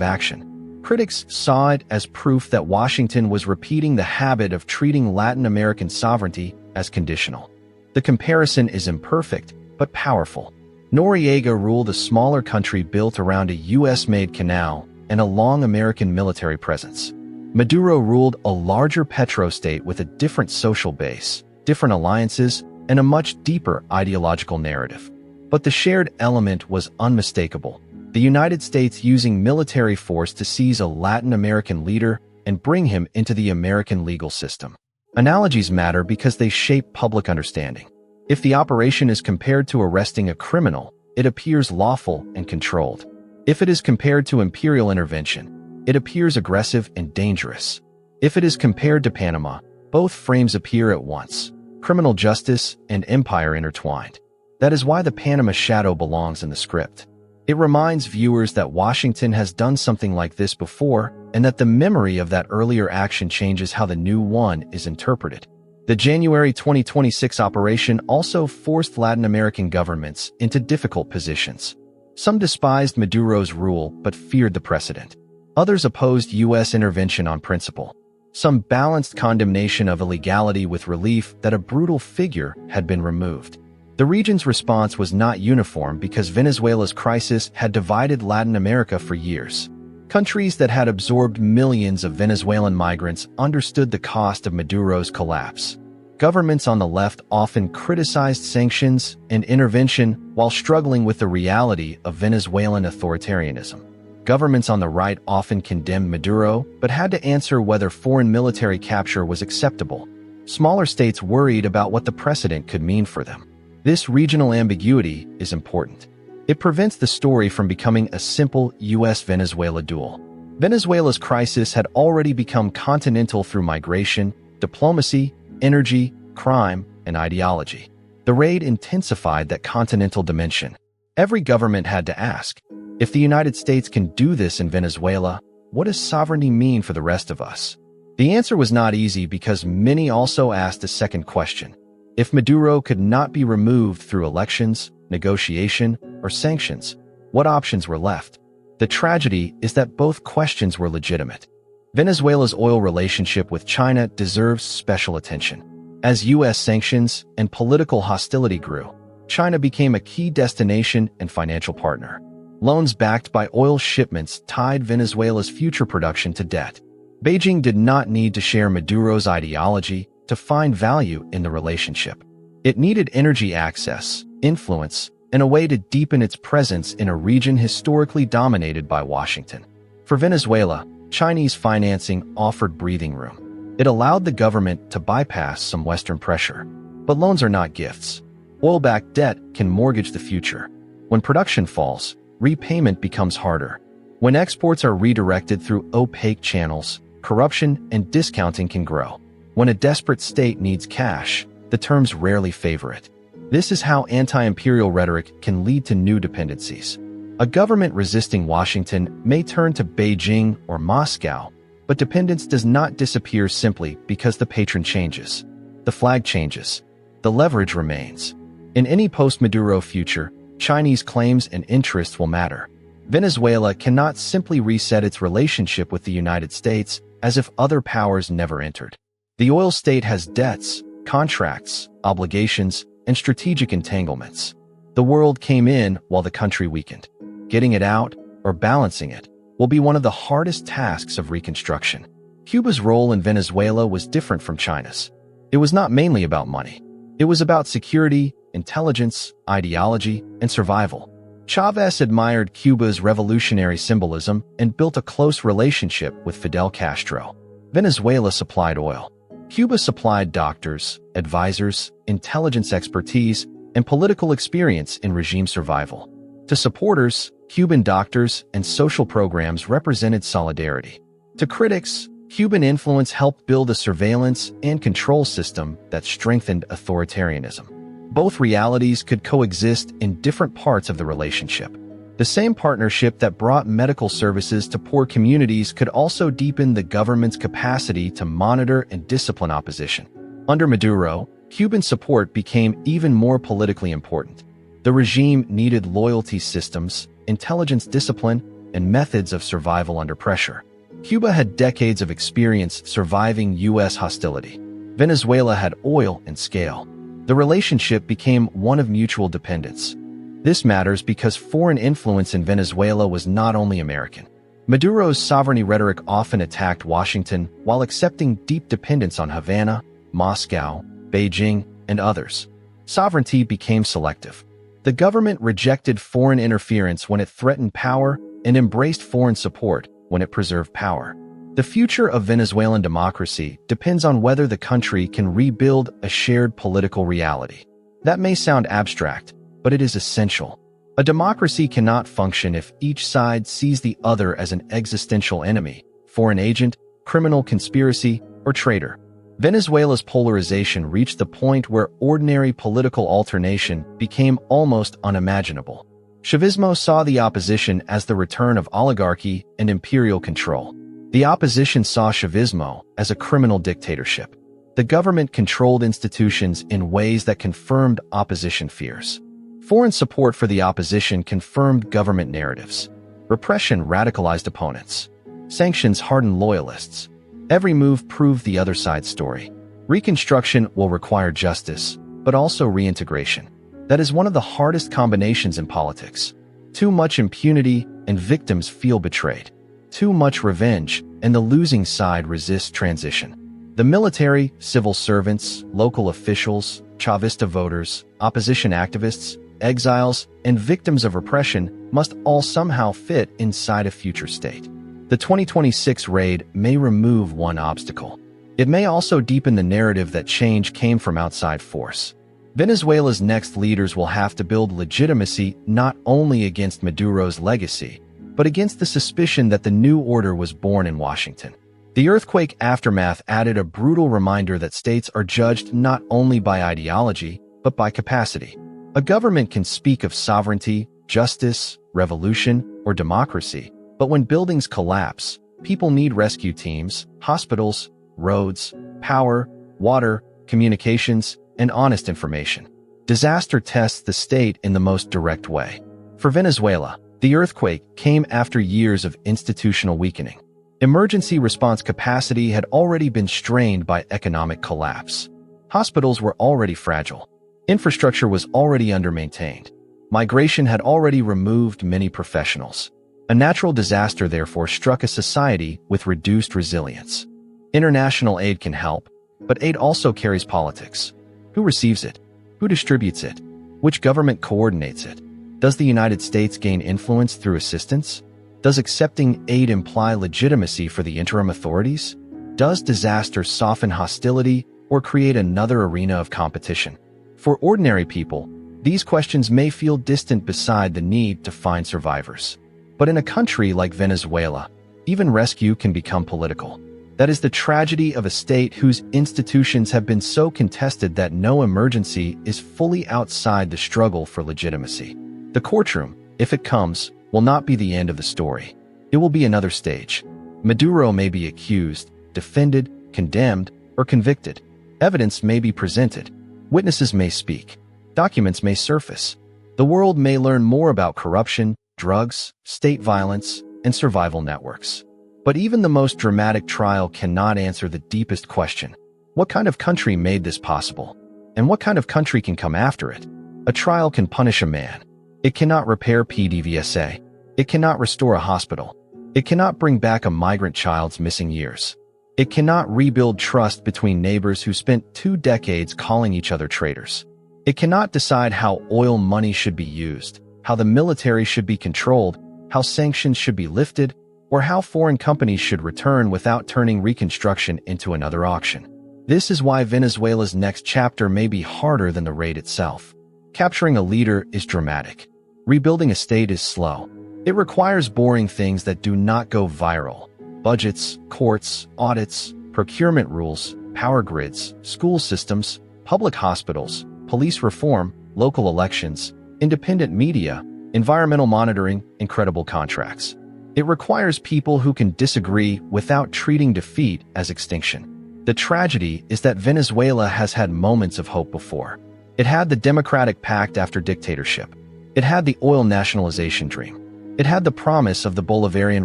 action. Critics saw it as proof that Washington was repeating the habit of treating Latin American sovereignty as conditional. The comparison is imperfect, but powerful. Noriega ruled a smaller country built around a U.S.-made canal and a long American military presence. Maduro ruled a larger petrostate with a different social base, different alliances, and a much deeper ideological narrative. But the shared element was unmistakable. The United States using military force to seize a Latin American leader and bring him into the American legal system. Analogies matter because they shape public understanding. If the operation is compared to arresting a criminal, it appears lawful and controlled. If it is compared to imperial intervention, it appears aggressive and dangerous. If it is compared to Panama, both frames appear at once, criminal justice and empire intertwined. That is why the Panama shadow belongs in the script. It reminds viewers that Washington has done something like this before and that the memory of that earlier action changes how the new one is interpreted. The January 2026 operation also forced Latin American governments into difficult positions. Some despised Maduro's rule but feared the precedent. Others opposed U.S. intervention on principle. Some balanced condemnation of illegality with relief that a brutal figure had been removed. The region's response was not uniform because Venezuela's crisis had divided Latin America for years. Countries that had absorbed millions of Venezuelan migrants understood the cost of Maduro's collapse. Governments on the left often criticized sanctions and intervention while struggling with the reality of Venezuelan authoritarianism. Governments on the right often condemned Maduro but had to answer whether foreign military capture was acceptable. Smaller states worried about what the precedent could mean for them. This regional ambiguity is important. It prevents the story from becoming a simple U.S.-Venezuela duel. Venezuela's crisis had already become continental through migration, diplomacy, energy, crime, and ideology. The raid intensified that continental dimension. Every government had to ask, if the United States can do this in Venezuela, what does sovereignty mean for the rest of us? The answer was not easy because many also asked a second question. If Maduro could not be removed through elections, negotiation, or sanctions, what options were left? The tragedy is that both questions were legitimate. Venezuela's oil relationship with China deserves special attention. As U.S. sanctions and political hostility grew, China became a key destination and financial partner. Loans backed by oil shipments tied Venezuela's future production to debt. Beijing did not need to share Maduro's ideology to find value in the relationship. It needed energy access, influence, and a way to deepen its presence in a region historically dominated by Washington. For Venezuela, Chinese financing offered breathing room. It allowed the government to bypass some Western pressure. But loans are not gifts. Oil-backed debt can mortgage the future. When production falls, repayment becomes harder. When exports are redirected through opaque channels, corruption and discounting can grow. When a desperate state needs cash, the terms rarely favor it. This is how anti-imperial rhetoric can lead to new dependencies. A government resisting Washington may turn to Beijing or Moscow, but dependence does not disappear simply because the patron changes. The flag changes. The leverage remains. In any post-Maduro future, Chinese claims and interests will matter. Venezuela cannot simply reset its relationship with the United States as if other powers never entered. The oil state has debts, contracts, obligations, and strategic entanglements. The world came in while the country weakened. Getting it out, or balancing it, will be one of the hardest tasks of reconstruction. Cuba's role in Venezuela was different from China's. It was not mainly about money. It was about security, intelligence, ideology, and survival. Chavez admired Cuba's revolutionary symbolism and built a close relationship with Fidel Castro. Venezuela supplied oil. Cuba supplied doctors, advisors, intelligence expertise, and political experience in regime survival. To supporters, Cuban doctors and social programs represented solidarity. To critics, Cuban influence helped build a surveillance and control system that strengthened authoritarianism. Both realities could coexist in different parts of the relationship. The same partnership that brought medical services to poor communities could also deepen the government's capacity to monitor and discipline opposition. Under Maduro, Cuban support became even more politically important. The regime needed loyalty systems, intelligence discipline, and methods of survival under pressure. Cuba had decades of experience surviving U.S. hostility. Venezuela had oil and scale. The relationship became one of mutual dependence. This matters because foreign influence in Venezuela was not only American. Maduro's sovereignty rhetoric often attacked Washington while accepting deep dependence on Havana, Moscow, Beijing, and others. Sovereignty became selective. The government rejected foreign interference when it threatened power and embraced foreign support when it preserved power. The future of Venezuelan democracy depends on whether the country can rebuild a shared political reality. That may sound abstract, but it is essential. A democracy cannot function if each side sees the other as an existential enemy, foreign agent, criminal conspiracy, or traitor. Venezuela's polarization reached the point where ordinary political alternation became almost unimaginable. Chavismo saw the opposition as the return of oligarchy and imperial control. The opposition saw Chavismo as a criminal dictatorship. The government controlled institutions in ways that confirmed opposition fears. Foreign support for the opposition confirmed government narratives. Repression radicalized opponents. Sanctions hardened loyalists. Every move proved the other side's story. Reconstruction will require justice, but also reintegration. That is one of the hardest combinations in politics. Too much impunity and victims feel betrayed. Too much revenge and the losing side resists transition. The military, civil servants, local officials, Chavista voters, opposition activists, exiles, and victims of repression must all somehow fit inside a future state. The 2026 raid may remove one obstacle. It may also deepen the narrative that change came from outside force. Venezuela's next leaders will have to build legitimacy not only against Maduro's legacy, but against the suspicion that the new order was born in Washington. The earthquake aftermath added a brutal reminder that states are judged not only by ideology, but by capacity. A government can speak of sovereignty, justice, revolution, or democracy, but when buildings collapse, people need rescue teams, hospitals, roads, power, water, communications, and honest information. Disaster tests the state in the most direct way. For Venezuela, the earthquake came after years of institutional weakening. Emergency response capacity had already been strained by economic collapse. Hospitals were already fragile. Infrastructure was already undermaintained. Migration had already removed many professionals. A natural disaster therefore struck a society with reduced resilience. International aid can help, but aid also carries politics. Who receives it? Who distributes it? Which government coordinates it? Does the United States gain influence through assistance? Does accepting aid imply legitimacy for the interim authorities? Does disaster soften hostility or create another arena of competition? For ordinary people, these questions may feel distant beside the need to find survivors. But in a country like Venezuela, even rescue can become political. That is the tragedy of a state whose institutions have been so contested that no emergency is fully outside the struggle for legitimacy. The courtroom, if it comes, will not be the end of the story. It will be another stage. Maduro may be accused, defended, condemned, or convicted. Evidence may be presented. Witnesses may speak. Documents may surface. The world may learn more about corruption, drugs, state violence, and survival networks. But even the most dramatic trial cannot answer the deepest question. What kind of country made this possible? And what kind of country can come after it? A trial can punish a man. It cannot repair PDVSA. It cannot restore a hospital. It cannot bring back a migrant child's missing years. It cannot rebuild trust between neighbors who spent 2 decades calling each other traitors. It cannot decide how oil money should be used, how the military should be controlled, how sanctions should be lifted, or how foreign companies should return without turning reconstruction into another auction. This is why Venezuela's next chapter may be harder than the raid itself. Capturing a leader is dramatic. Rebuilding a state is slow. It requires boring things that do not go viral. Budgets, courts, audits, procurement rules, power grids, school systems, public hospitals, police reform, local elections, independent media, environmental monitoring, and credible contracts. It requires people who can disagree without treating defeat as extinction. The tragedy is that Venezuela has had moments of hope before. It had the Democratic Pact after dictatorship. It had the oil nationalization dream. It had the promise of the Bolivarian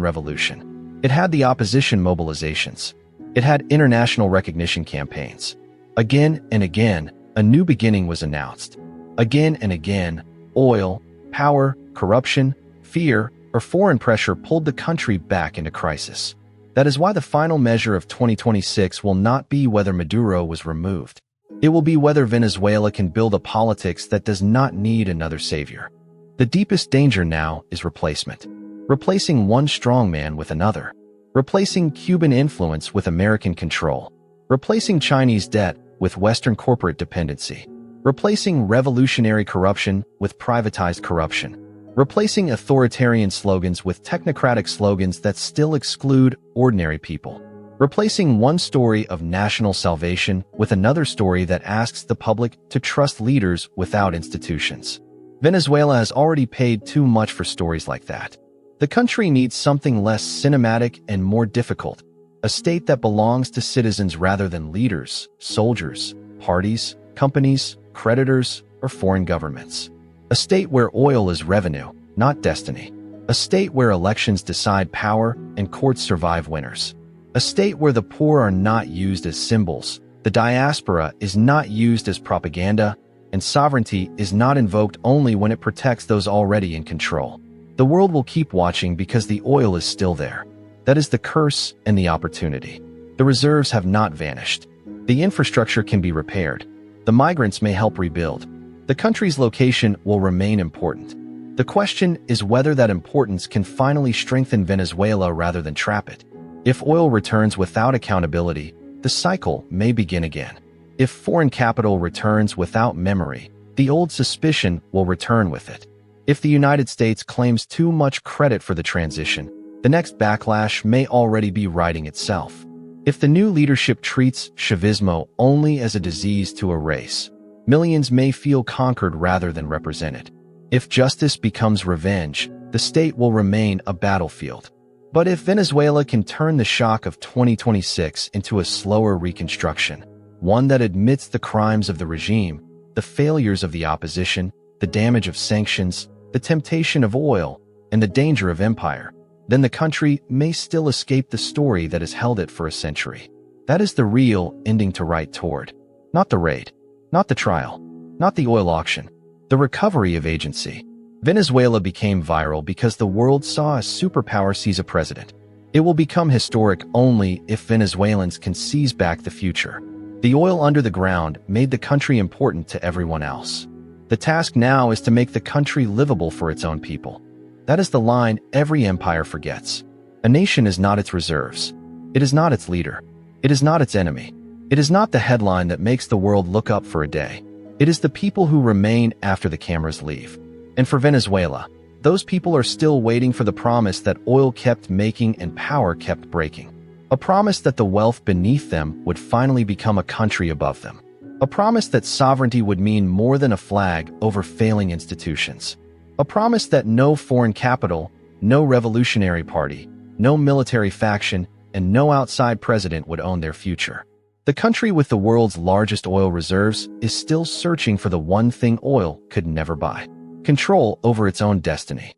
Revolution. It had the opposition mobilizations. It had international recognition campaigns. Again and again, a new beginning was announced. Again and again, oil, power, corruption, fear, or foreign pressure pulled the country back into crisis. That is why the final measure of 2026 will not be whether Maduro was removed. It will be whether Venezuela can build a politics that does not need another savior. The deepest danger now is replacement. Replacing one strongman with another. Replacing Cuban influence with American control. Replacing Chinese debt with Western corporate dependency. Replacing revolutionary corruption with privatized corruption. Replacing authoritarian slogans with technocratic slogans that still exclude ordinary people. Replacing one story of national salvation with another story that asks the public to trust leaders without institutions. Venezuela has already paid too much for stories like that. The country needs something less cinematic and more difficult. A state that belongs to citizens rather than leaders, soldiers, parties, companies, creditors, or foreign governments. A state where oil is revenue, not destiny. A state where elections decide power and courts survive winners. A state where the poor are not used as symbols, the diaspora is not used as propaganda, and sovereignty is not invoked only when it protects those already in control. The world will keep watching because the oil is still there. That is the curse and the opportunity. The reserves have not vanished. The infrastructure can be repaired. The migrants may help rebuild. The country's location will remain important. The question is whether that importance can finally strengthen Venezuela rather than trap it. If oil returns without accountability, the cycle may begin again. If foreign capital returns without memory, the old suspicion will return with it. If the United States claims too much credit for the transition, the next backlash may already be writing itself. If the new leadership treats Chavismo only as a disease to erase, millions may feel conquered rather than represented. If justice becomes revenge, the state will remain a battlefield. But if Venezuela can turn the shock of 2026 into a slower reconstruction, one that admits the crimes of the regime, the failures of the opposition, the damage of sanctions, the temptation of oil, and the danger of empire, then the country may still escape the story that has held it for a century. That is the real ending to write toward. Not the raid, not the trial, not the oil auction, the recovery of agency. Venezuela became viral because the world saw a superpower seize a president. It will become historic only if Venezuelans can seize back the future. The oil under the ground made the country important to everyone else. The task now is to make the country livable for its own people. That is the line every empire forgets. A nation is not its reserves. It is not its leader. It is not its enemy. It is not the headline that makes the world look up for a day. It is the people who remain after the cameras leave. And for Venezuela, those people are still waiting for the promise that oil kept making and power kept breaking. A promise that the wealth beneath them would finally become a country above them. A promise that sovereignty would mean more than a flag over failing institutions. A promise that no foreign capital, no revolutionary party, no military faction, and no outside president would own their future. The country with the world's largest oil reserves is still searching for the one thing oil could never buy: control over its own destiny.